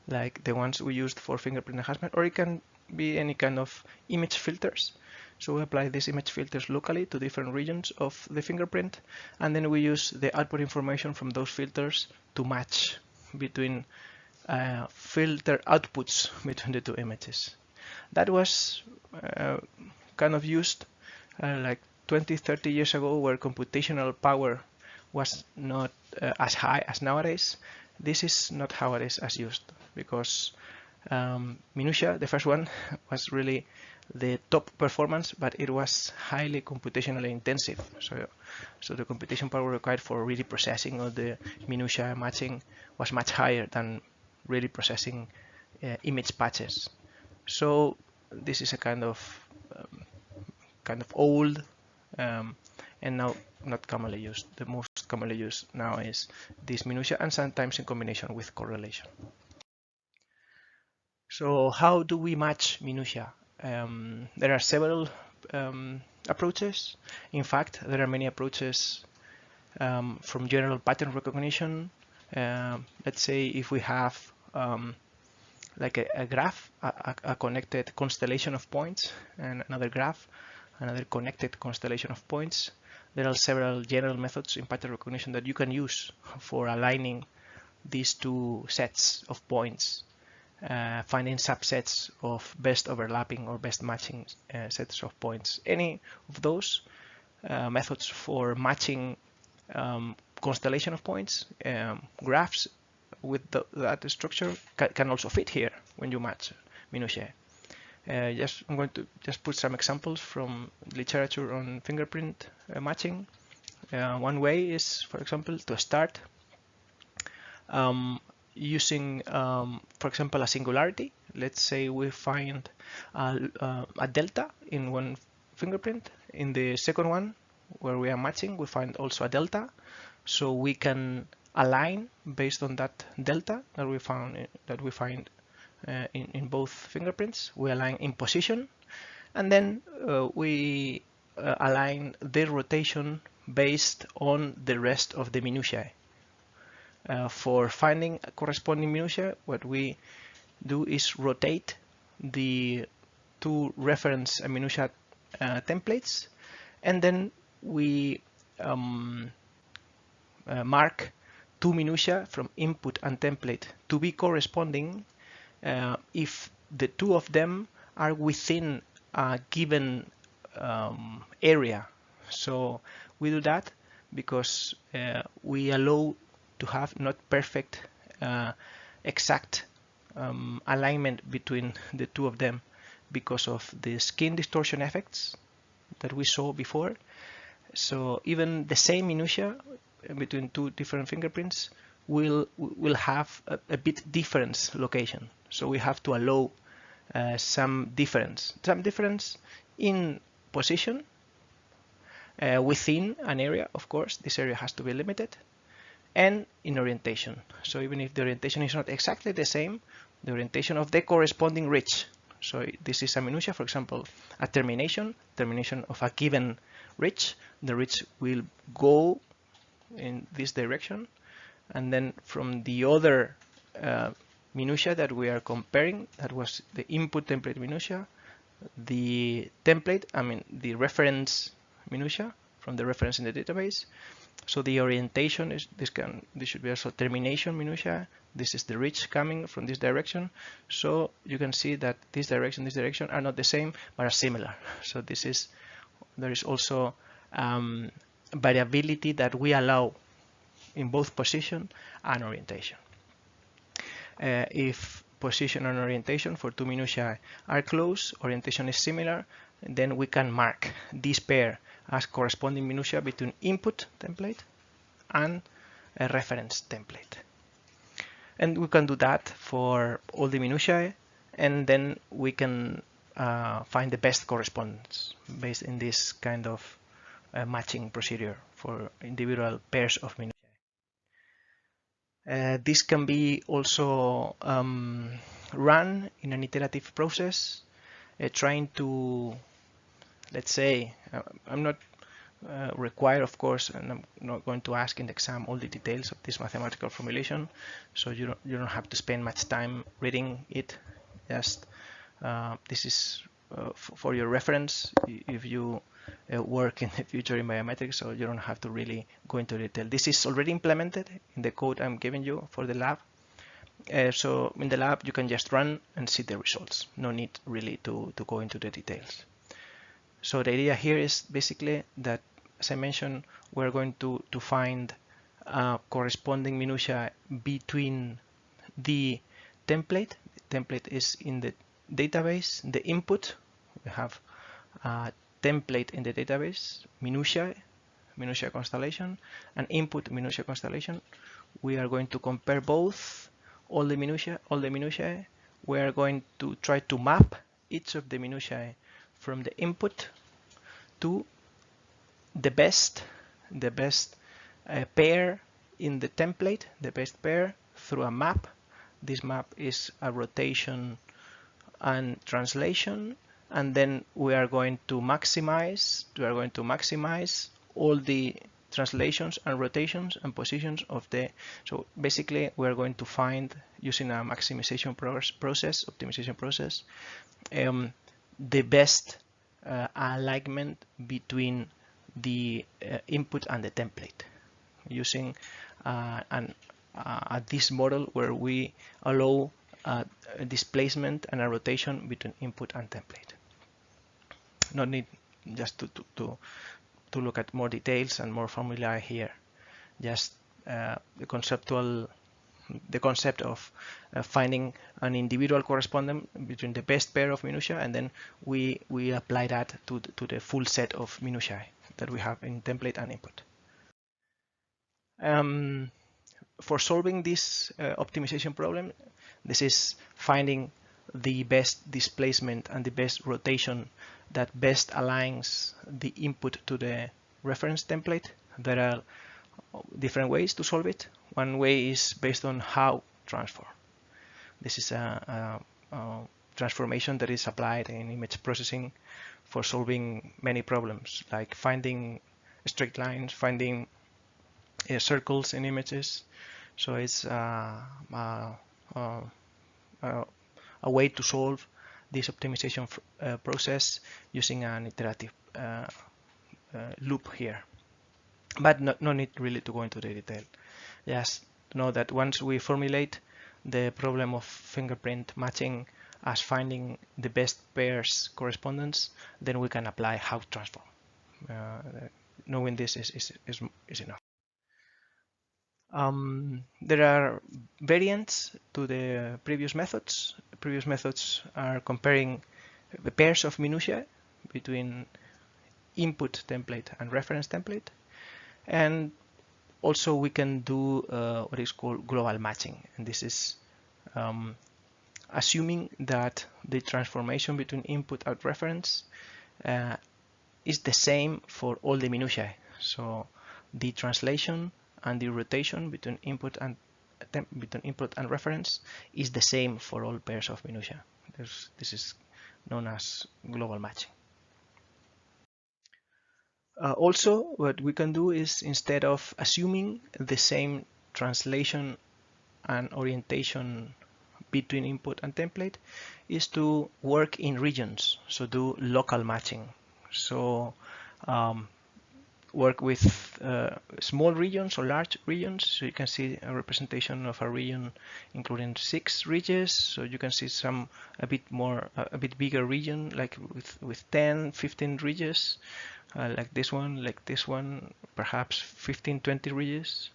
like the ones we used for fingerprint enhancement, or it can be any kind of image filters. So we apply these image filters locally to different regions of the fingerprint, and then we use the output information from those filters to match between filter outputs between the two images. That was kind of used like 20-30 years ago, where computational power was not as high as nowadays. This is not how it is as used, because minutiae, the first one, was really the top performance, but it was highly computationally intensive. So the computation power required for really processing of the minutiae matching was much higher than really processing image patches. So this is a kind of old and now not commonly used. The most commonly used now is this minutiae, and sometimes in combination with correlation. So how do we match minutiae? There are several approaches. In fact, there are many approaches from general pattern recognition. Let's say if we have like a graph, a connected constellation of points, and another graph, another connected constellation of points. There are several general methods in pattern recognition that you can use for aligning these two sets of points, finding subsets of best overlapping or best matching sets of points. Any of those methods for matching constellation of points, graphs with that structure can also fit here when you match minutiae. I'm going to just put some examples from literature on fingerprint matching. One way is, for example, to start using, for example, a singularity. Let's say we find a delta in one fingerprint. In the second one, where we are matching, we find also a delta. So we can align based on that delta that we find in both fingerprints. We align in position, and then we align the rotation based on the rest of the minutiae. For finding a corresponding minutiae, what we do is rotate the two reference minutiae templates, and then we mark two minutiae from input and template to be corresponding if the two of them are within a given area. So we do that because we allow to have not perfect exact alignment between the two of them because of the skin distortion effects that we saw before. So even the same minutiae between two different fingerprints will have a bit different location. So we have to allow some difference in position within an area. Of course, this area has to be limited, and in orientation. So even if the orientation is not exactly the same, the orientation of the corresponding ridge. So this is a minutiae, for example, a termination of a given ridge. The ridge will go in this direction, and then from the other minutia that we are comparing. That was the input template minutia, the template, I mean the reference minutia from the reference in the database. So the orientation is this should be also termination minutia. This is the reach coming from this direction. So you can see that this direction are not the same but are similar. So there is also variability that we allow in both position and orientation. If position and orientation for two minutiae are close, orientation is similar, then we can mark this pair as corresponding minutiae between input template and a reference template. And we can do that for all the minutiae, and then we can find the best correspondence based in this kind of matching procedure for individual pairs of minutiae. This can be also run in an iterative process, trying to, let's say, I'm not required, of course, and I'm not going to ask in the exam all the details of this mathematical formulation, so you don't have to spend much time reading it. Just this is for your reference if you work in the future in biometrics, so you don't have to really go into detail. This is already implemented in the code I'm giving you for the lab. So in the lab you can just run and see the results. No need really to go into the details. So the idea here is basically that, as I mentioned, we're going to find corresponding minutiae between the template. The template is in the database, the input. We have a template in the database, minutia constellation, and input minutia constellation. We are going to compare both, all the minutiae. We are going to try to map each of the minutiae from the input to the best pair in the template, the best pair through a map. This map is a rotation and translation, and then we are going to maximize all the translations and rotations and positions of the. So basically we are going to find, using a maximization optimization process, the best alignment between the input and the template, using this model where we allow a displacement and a rotation between input and template. No need just to look at more details and more formula here. Just the concept of finding an individual correspondence between the best pair of minutiae, and then we apply that to the full set of minutiae that we have in template and input. For solving this optimization problem, this is finding the best displacement and the best rotation that best aligns the input to the reference template. There are different ways to solve it. One way is based on how transform. This is a transformation that is applied in image processing for solving many problems, like finding straight lines, finding circles in images. So it's a way to solve this optimization process using an iterative loop here. But no need really to go into the detail. Just know that once we formulate the problem of fingerprint matching as finding the best pairs correspondence, then we can apply how to transform. Knowing this is enough. There are variants to the previous methods. Previous methods are comparing the pairs of minutiae between input template and reference template, and also we can do what is called global matching, and this is assuming that the transformation between input and reference is the same for all the minutiae. So the translation and the rotation between input and reference is the same for all pairs of minutiae. This is known as global matching. Also, what we can do is, instead of assuming the same translation and orientation between input and template is to work in regions, so do local matching. So work with small regions or large regions. So you can see a representation of a region including 6 ridges. So you can see some a bit bigger region, like with 10, 15 ridges, like this one, perhaps 15, 20 ridges.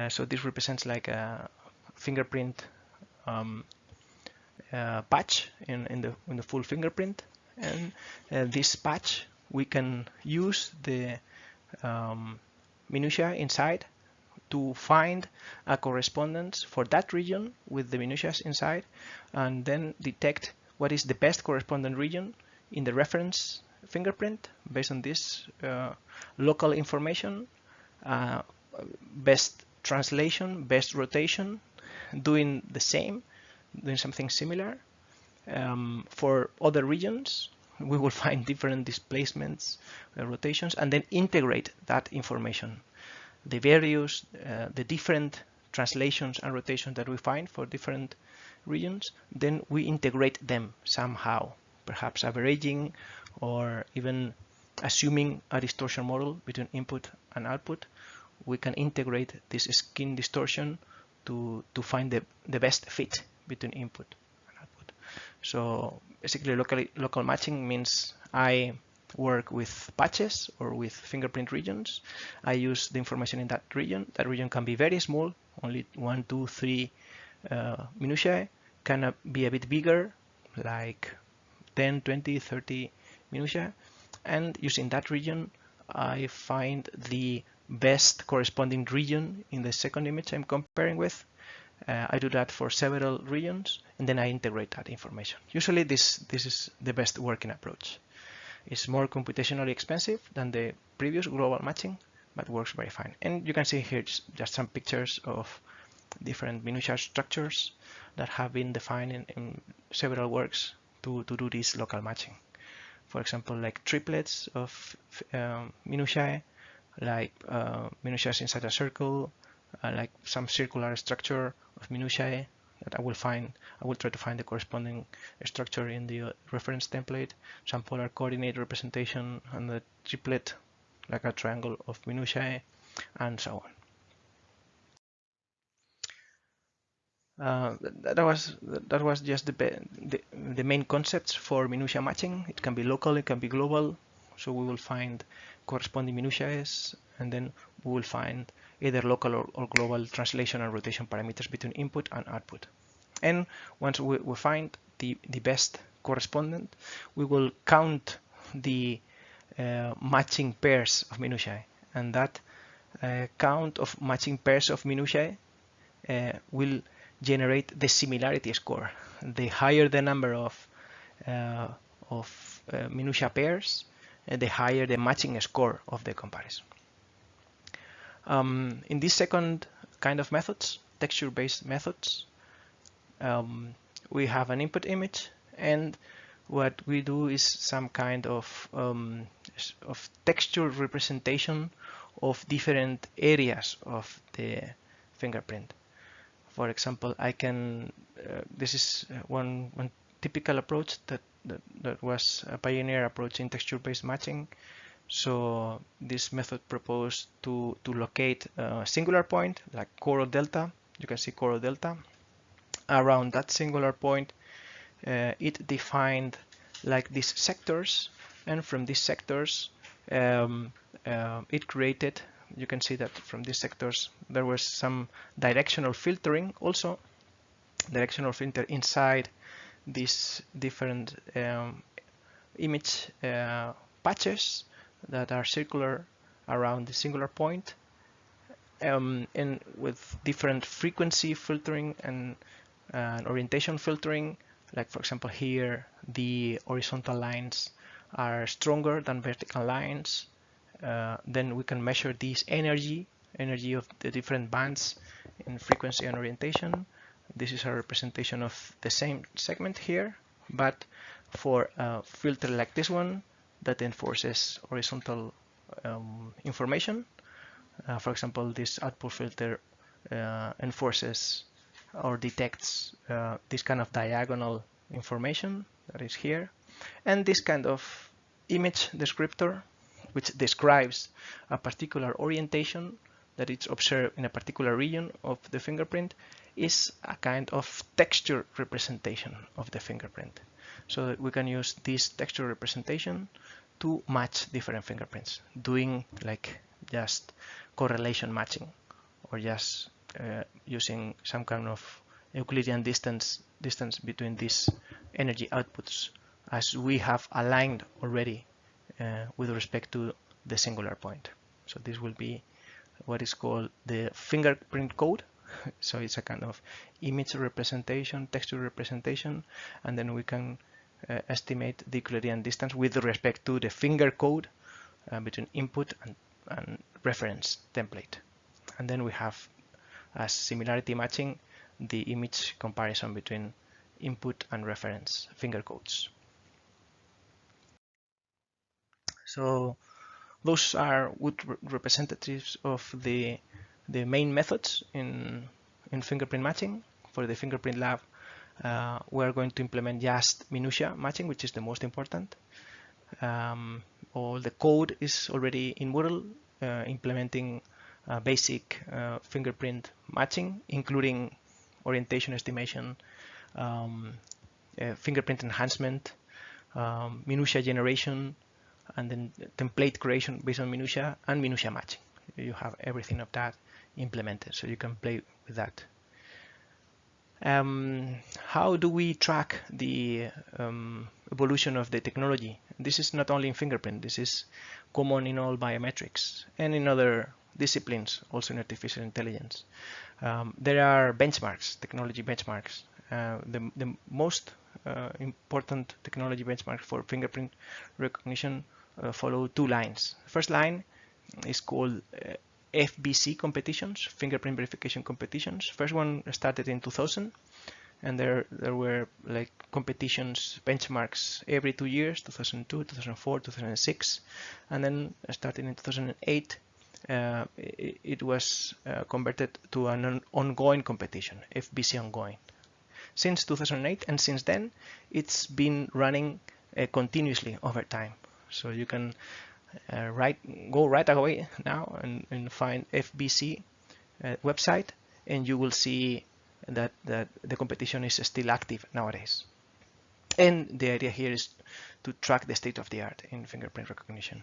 So this represents like a fingerprint patch in the full fingerprint, and this patch we can use the minutiae inside to find a correspondence for that region with the minutiae inside, and then detect what is the best correspondent region in the reference fingerprint based on this local information, best translation, best rotation, doing something similar for other regions. We will find different displacements, rotations, and then integrate that information. The different translations and rotations that we find for different regions, then we integrate them somehow, perhaps averaging or even assuming a distortion model between input and output. We can integrate this skin distortion to find the best fit between input and output. So basically local matching means I work with patches or with fingerprint regions. I use the information in that region. That region can be very small, only 1, 2, 3 minutiae, can be a bit bigger, like 10, 20, 30 minutiae. And using that region, I find the best corresponding region in the second image I'm comparing with. I do that for several regions, and then I integrate that information. Usually this is the best working approach. It's more computationally expensive than the previous global matching, but works very fine. And you can see here just some pictures of different minutiae structures that have been defined in several works to do this local matching. For example, like triplets of minutiae, like minutiae inside a circle, like some circular structure of minutiae that I will try to find the corresponding structure in the reference template, some polar coordinate representation, and the triplet, like a triangle of minutiae, and so on. That was just the main concepts for minutiae matching. It can be local, it can be global. So we will find corresponding minutiae, and then we will find either local or global translation and rotation parameters between input and output. And once we find the best correspondent, we will count the matching pairs of minutiae, and that count of matching pairs of minutiae will generate the similarity score. The higher the number of minutiae pairs, the higher the matching score of the comparison. In this second kind of methods, texture-based methods, we have an input image, and what we do is some kind of texture representation of different areas of the fingerprint. For example, I can. This is one typical approach that was a pioneer approach in texture-based matching. So this method proposed to locate a singular point, like Coro delta. You can see Coro delta. Around that singular point, it defined like these sectors, and from these sectors, it created. You can see that from these sectors there was some directional filtering, also directional filter inside these different image patches that are circular around the singular point, and with different frequency filtering and orientation filtering. Like for example here, the horizontal lines are stronger than vertical lines. Then we can measure this energy of the different bands in frequency and orientation. This is a representation of the same segment here, but for a filter like this one that enforces horizontal information. For example, this output filter enforces or detects this kind of diagonal information that is here, and this kind of image descriptor, which describes a particular orientation that is observed in a particular region of the fingerprint, is a kind of texture representation of the fingerprint. So we can use this texture representation to match different fingerprints, doing like just correlation matching, or just using some kind of Euclidean distance between these energy outputs, as we have aligned already with respect to the singular point. So this will be what is called the fingerprint code. So it's a kind of image representation, texture representation, and then we can estimate the Euclidean distance with respect to the finger code between input and reference template. And then we have, as similarity matching, the image comparison between input and reference finger codes. So those are good representatives of the main methods in fingerprint matching. For the fingerprint lab, we're going to implement just minutia matching, which is the most important. All the code is in Moodle, implementing basic fingerprint matching, including orientation estimation, fingerprint enhancement, minutia generation, and then template creation based on minutia and minutia matching. You have everything of that implemented, so you can play with that. How do we track the evolution of the technology? This is not only in fingerprint, this is common in all biometrics and in other disciplines, also in artificial intelligence. There are benchmarks, technology benchmarks. The most important technology benchmark for fingerprint recognition follow two lines. The first line is called FBC competitions, fingerprint verification competitions. First one started in 2000, and there were like competitions, benchmarks every 2 years, 2002, 2004, 2006, and then starting in 2008, it was converted to an ongoing competition, FBC ongoing. Since 2008, and since then, it's been running continuously over time. So you can go right away now and find FBC website, and you will see that the competition is still active nowadays. And the idea here is to track the state of the art in fingerprint recognition.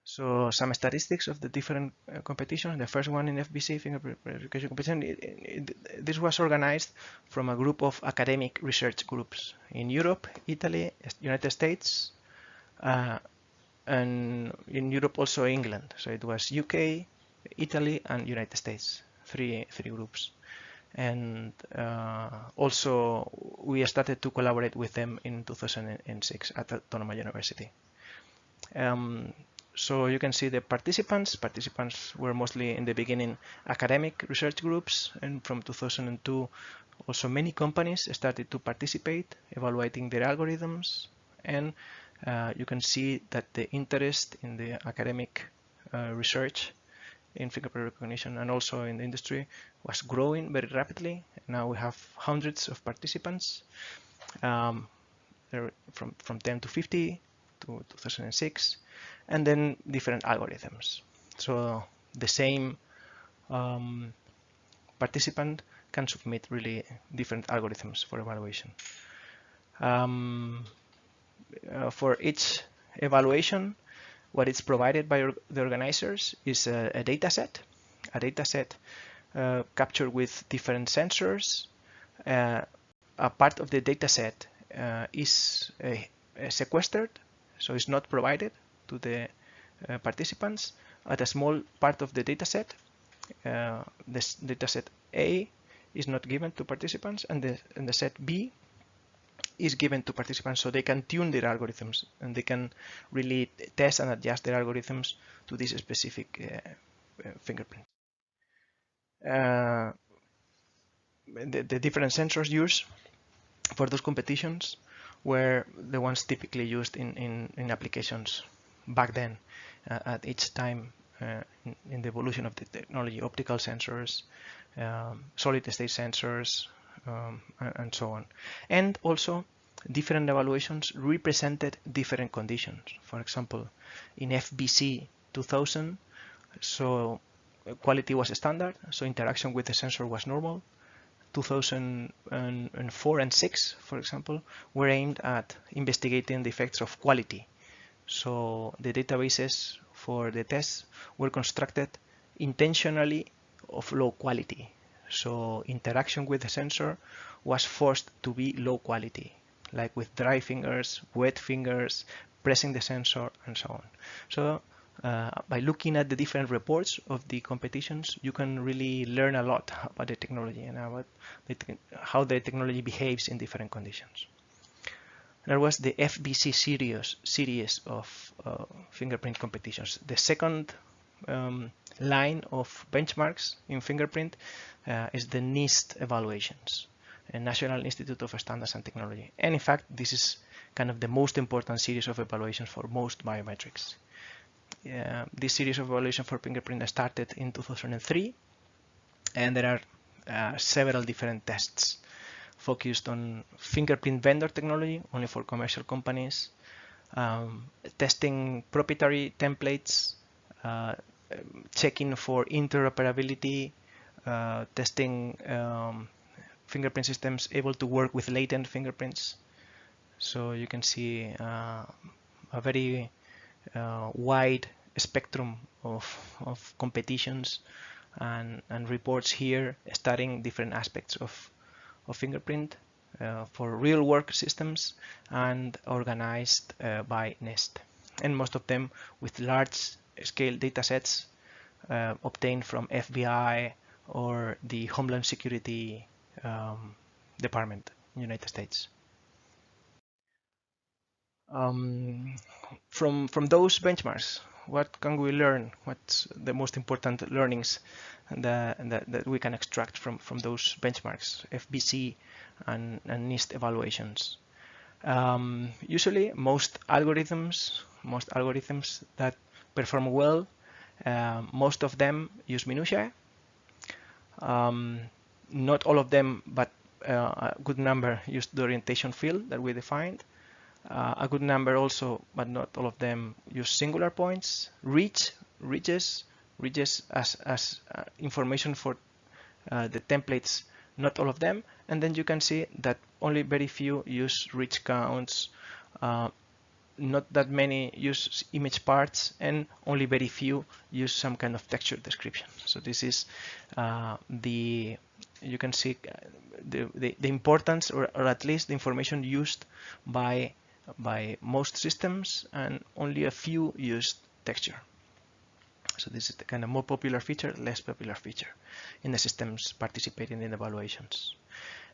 So some statistics of the different competitions. The first one in FBC, fingerprint verification competition, this was organized from a group of academic research groups in Europe, Italy, United States, and in Europe also England. So it was UK, Italy, and United States, three groups. And also we started to collaborate with them in 2006 at Autonoma University. So you can see the participants. Participants were mostly in the beginning academic research groups, and from 2002 also many companies started to participate, evaluating their algorithms, and you can see that the interest in the academic research in fingerprint recognition and also in the industry was growing very rapidly. Now we have hundreds of participants, from 10 to 50 to 2006, and then different algorithms. So the same participant can submit really different algorithms for evaluation. For each evaluation, what is provided by the organizers is a data set captured with different sensors. A part of the data set is sequestered, so it's not provided to the participants. At a small part of the data set, this data set A is not given to participants, and the set B is given to participants, so they can tune their algorithms and they can really test and adjust their algorithms to this specific fingerprint. The different sensors used for those competitions were the ones typically used in applications back then. At each time in the evolution of the technology, optical sensors, solid state sensors, and so on. And also, different evaluations represented different conditions. For example, in FBC 2000, so quality was standard, so interaction with the sensor was normal. 2004 and 6, for example, were aimed at investigating the effects of quality. So the databases for the tests were constructed intentionally of low quality. So interaction with the sensor was forced to be low quality, like with dry fingers, wet fingers, pressing the sensor, and so on. So by looking at the different reports of the competitions, you can really learn a lot about the technology and about how the technology behaves in different conditions. There was the FBC series of fingerprint competitions. The second line of benchmarks in fingerprint is the NIST evaluations, the National Institute of Standards and Technology. And in fact, this is kind of the most important series of evaluations for most biometrics. This series of evaluation for fingerprint started in 2003, and there are several different tests focused on fingerprint vendor technology, only for commercial companies, testing proprietary templates, checking for interoperability, testing fingerprint systems able to work with latent fingerprints. So you can see a very wide spectrum of competitions and reports here studying different aspects of fingerprint for real work systems and organized by NIST. And most of them with large scale data sets obtained from FBI or the Homeland Security Department in the United States. From those benchmarks, what can we learn? What's the most important learnings that we can extract from those benchmarks, FBC and NIST evaluations? Usually, most algorithms that perform well, most of them use minutiae. Not all of them, but a good number used the orientation field that we defined. A good number also, but not all of them, use singular points. Ridges as information for the templates, not all of them. And then you can see that only very few use ridge counts, not that many use image parts, and only very few use some kind of texture description. So this is you can see the importance, or at least the information used by most systems, and only a few used texture. So this is the kind of more popular feature, less popular feature in the systems participating in evaluations.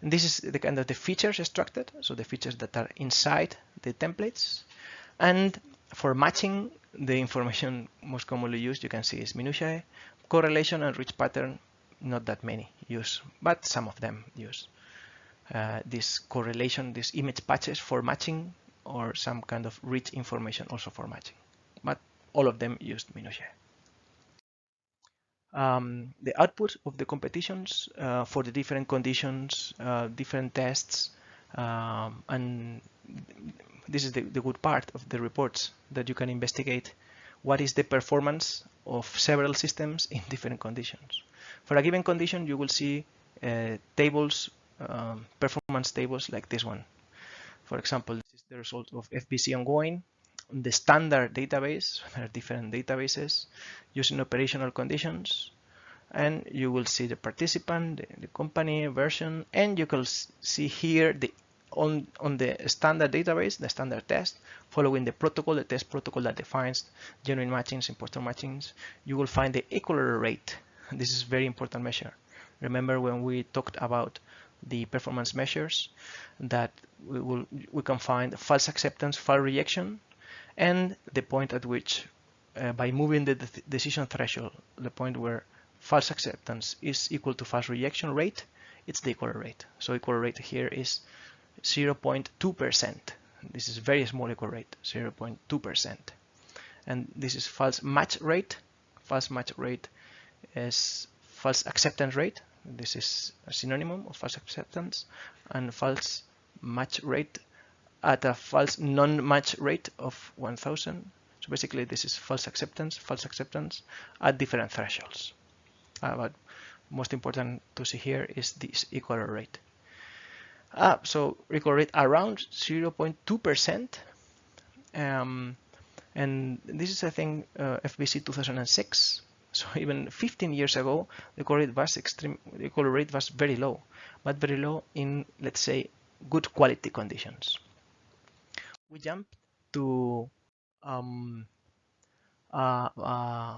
And this is the kind of the features extracted, so the features that are inside the templates. And for matching, the information most commonly used, you can see, is minutiae. Correlation and ridge pattern, not that many use, but some of them use this correlation, these image patches for matching, or some kind of rich information also for matching, but all of them used minutiae. The output of the competitions for the different conditions, different tests, and this is the good part of the reports, that you can investigate what is the performance of several systems in different conditions. For a given condition, you will see tables, performance tables like this one. For example, this is the result of FBC ongoing. The standard database, there are different databases using operational conditions, and you will see the participant, the company, version, and you can see here on the standard database, the standard test, following the protocol, the test protocol that defines genuine matchings, imposter matchings, you will find the equal error rate. This is a very important measure. Remember when we talked about the performance measures, that we can find false acceptance, false rejection, and the point at which, by moving the decision threshold, the point where false acceptance is equal to false rejection rate, it's the equal rate. So equal rate here is 0.2%. This is very small equal rate, 0.2%. And this is false match rate. False match rate is false acceptance rate. This is a synonym of false acceptance, and false match rate at a false non-match rate of 1000. So basically this is false acceptance at different thresholds. But most important to see here is this equal error rate. So equal rate around 0.2%. And this is, I think, FBC 2006. So even 15 years ago, the equal rate was very low, but very low in, let's say, good quality conditions. We jump to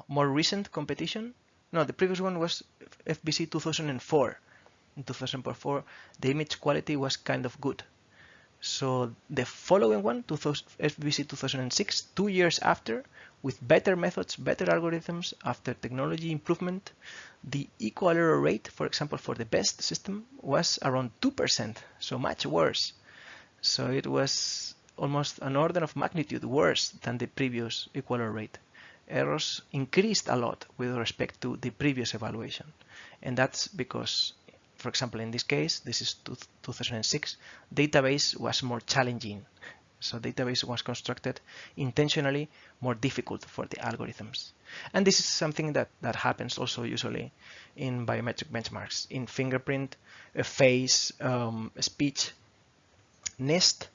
more recent competition. No, the previous one was FBC 2004. In 2004, the image quality was kind of good. So the following one, FBC 2006, 2 years after, with better methods, better algorithms, after technology improvement, the equal error rate, for example, for the best system was around 2%, so much worse. So it was almost an order of magnitude worse than the previous equal error rate. Errors increased a lot with respect to the previous evaluation. And that's because, for example, in this case, this is 2006, database was more challenging. So database was constructed intentionally more difficult for the algorithms. And this is something that happens also usually in biometric benchmarks. In fingerprint, face, speech, NIST,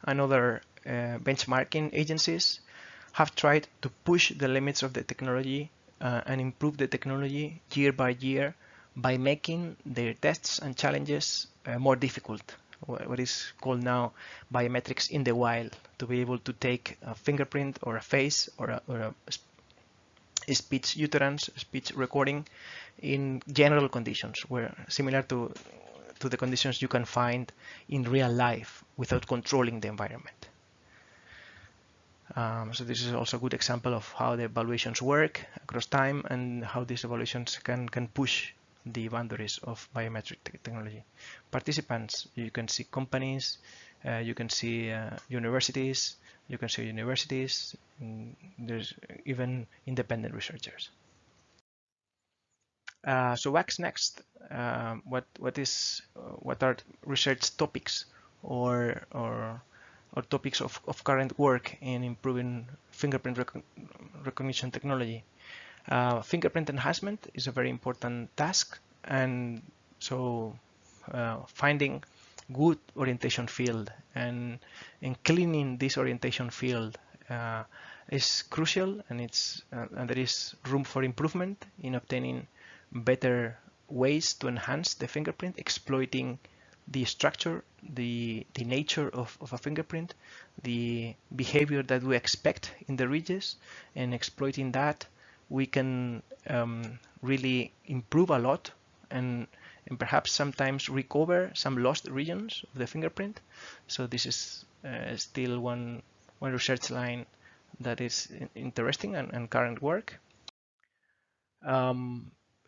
and other benchmarking agencies have tried to push the limits of the technology and improve the technology year by year by making their tests and challenges more difficult, what is called now biometrics in the wild, to be able to take a fingerprint or a face or a speech utterance, speech recording in general conditions, where similar to the conditions you can find in real life without controlling the environment. So this is also a good example of how the evaluations work across time and how these evaluations can push the boundaries of biometric technology. Participants, you can see companies, you can see universities, there's even independent researchers. So what's next? What are research topics or topics of current work in improving fingerprint recognition technology? Fingerprint enhancement is a very important task, and so finding good orientation field and cleaning this orientation field is crucial, and there is room for improvement in obtaining better ways to enhance the fingerprint, exploiting the structure, the nature of a fingerprint, the behavior that we expect in the ridges, and exploiting that, we can really improve a lot and perhaps sometimes recover some lost regions of the fingerprint. So this is still one research line that is interesting and current work.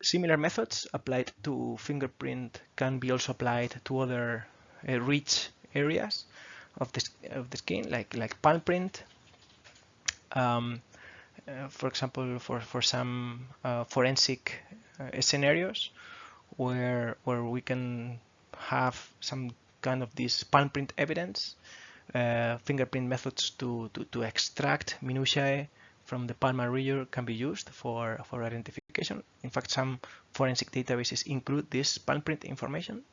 Similar methods applied to fingerprint can be also applied to other rich areas of the skin, like palm print. For example, for some forensic scenarios where we can have some kind of this palm print evidence, fingerprint methods to extract minutiae from the palmar region can be used for identification. In fact, some forensic databases include this palm print information.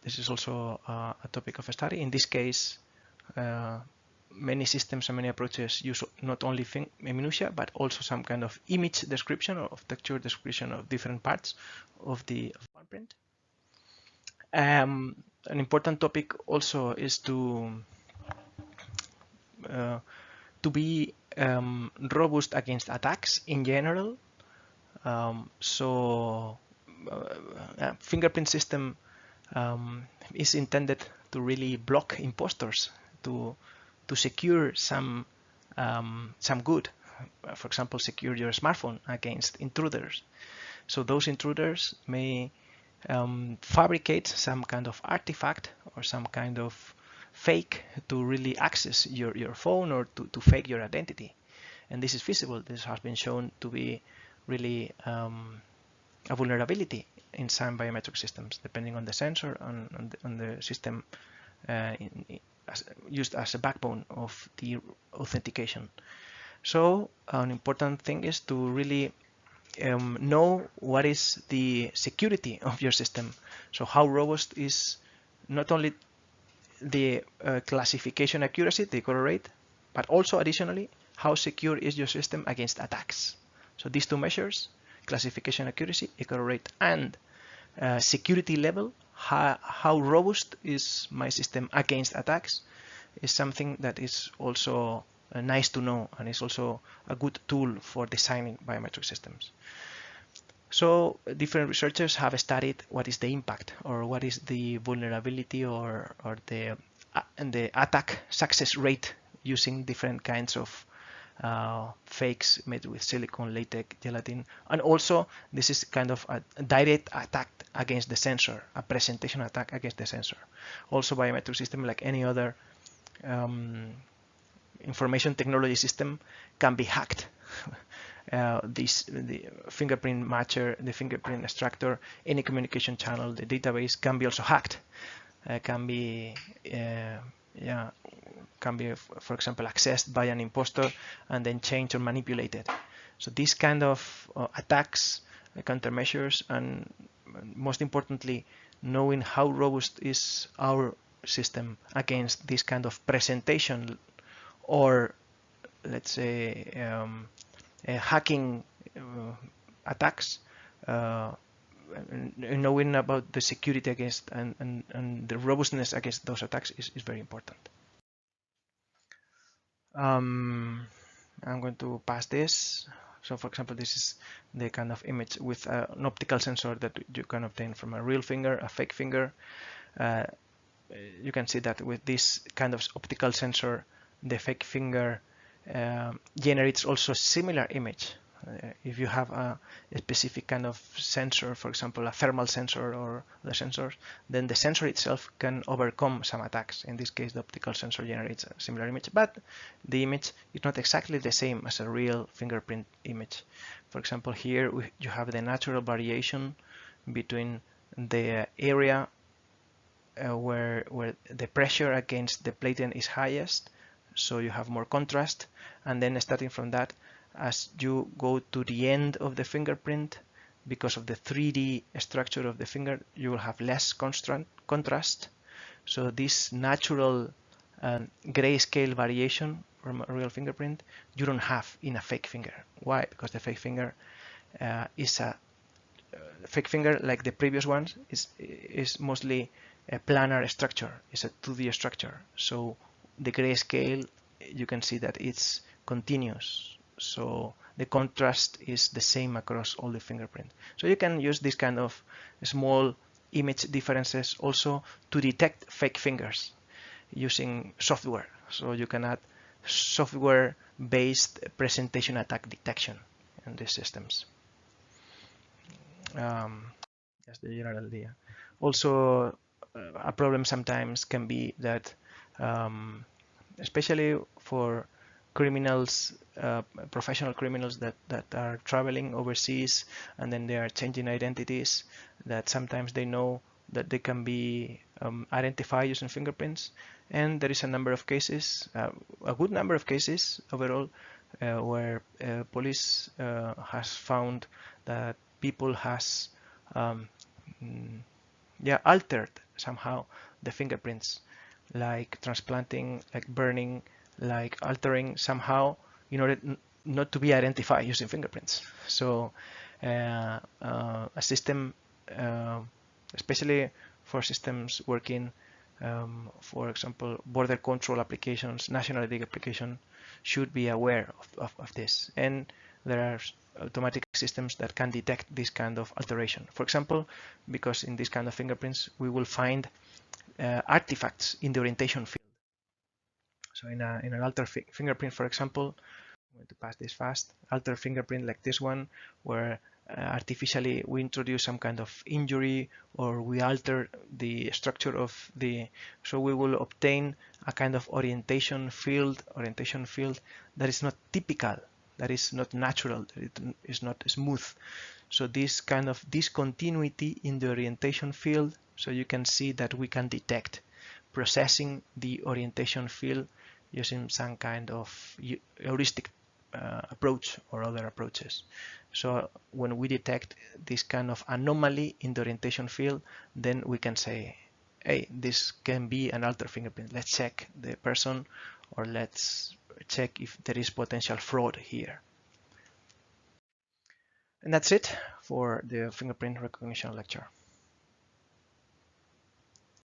This is also a topic of study. In this case, many systems and many approaches use not only minutiae, but also some kind of image description or of texture description of different parts of the palm print. An important topic also is to be robust against attacks in general. Fingerprint system is intended to really block imposters, to secure some good. For example, secure your smartphone against intruders. So those intruders may fabricate some kind of artifact or some kind of fake to really access your phone or to fake your identity. And this is feasible. This has been shown to be really a vulnerability in some biometric systems, depending on the sensor on the system used as a backbone of the authentication. So an important thing is to really know what is the security of your system. So how robust is not only the classification accuracy, the error rate, but also additionally, how secure is your system against attacks. So these two measures, classification accuracy, error rate, and security level, how robust is my system against attacks, is something that is also nice to know, and is also a good tool for designing biometric systems. So different researchers have studied what is the impact, or what is the vulnerability, or the attack success rate using different kinds of fakes made with silicone, latex, gelatin, and also this is kind of a direct attack against the sensor, a presentation attack against the sensor. Also, biometric system, like any other information technology system, can be hacked. The fingerprint matcher, the fingerprint extractor, any communication channel, the database can be also hacked. Can be, for example, accessed by an imposter and then changed or manipulated. So these kind of attacks, countermeasures, and most importantly, knowing how robust is our system against this kind of presentation, or let's say hacking attacks, knowing about the security against and the robustness against those attacks is very important. I'm going to pass this. So for example, this is the kind of image with an optical sensor that you can obtain from a real finger, a fake finger. You can see that with this kind of optical sensor, the fake finger generates also a similar image. If you have a specific kind of sensor, for example, a thermal sensor or other sensors, then the sensor itself can overcome some attacks. In this case, the optical sensor generates a similar image, but the image is not exactly the same as a real fingerprint image. For example, here you have the natural variation between the area where the pressure against the platen is highest, so you have more contrast, and then starting from that, as you go to the end of the fingerprint, because of the 3D structure of the finger, you will have less contrast. So this natural grayscale variation from a real fingerprint, you don't have in a fake finger. Why? Because the fake finger is a fake finger, like the previous ones, is mostly a planar structure, it's a 2D structure. So the grayscale, you can see that it's continuous. So the contrast is the same across all the fingerprint. So you can use this kind of small image differences also to detect fake fingers using software. So you can add software-based presentation attack detection in these systems. That's the general idea. Also, a problem sometimes can be that, especially for criminals, professional criminals that are traveling overseas, and then they are changing identities, that sometimes they know that they can be identified using fingerprints. And there is a number of cases, a good number of cases overall, where police has found that people has altered somehow the fingerprints, like transplanting, like burning, like altering somehow in order not to be identified using fingerprints. So a system, especially for systems working, for example, border control applications, national ID application, should be aware of this. And there are automatic systems that can detect this kind of alteration. For example, because in this kind of fingerprints, we will find artifacts in the orientation field. So in an altered fingerprint, for example, I'm going to pass this fast, altered fingerprint like this one, where artificially we introduce some kind of injury, or we alter the structure of the, so we will obtain a kind of orientation field that is not typical that is not natural, that it is not smooth. So this kind of discontinuity in the orientation field, so you can see that we can detect processing the orientation field using some kind of heuristic approach or other approaches. So when we detect this kind of anomaly in the orientation field, then we can say, hey, this can be an altered fingerprint. Let's check the person, or let's check if there is potential fraud here. And that's it for the fingerprint recognition lecture.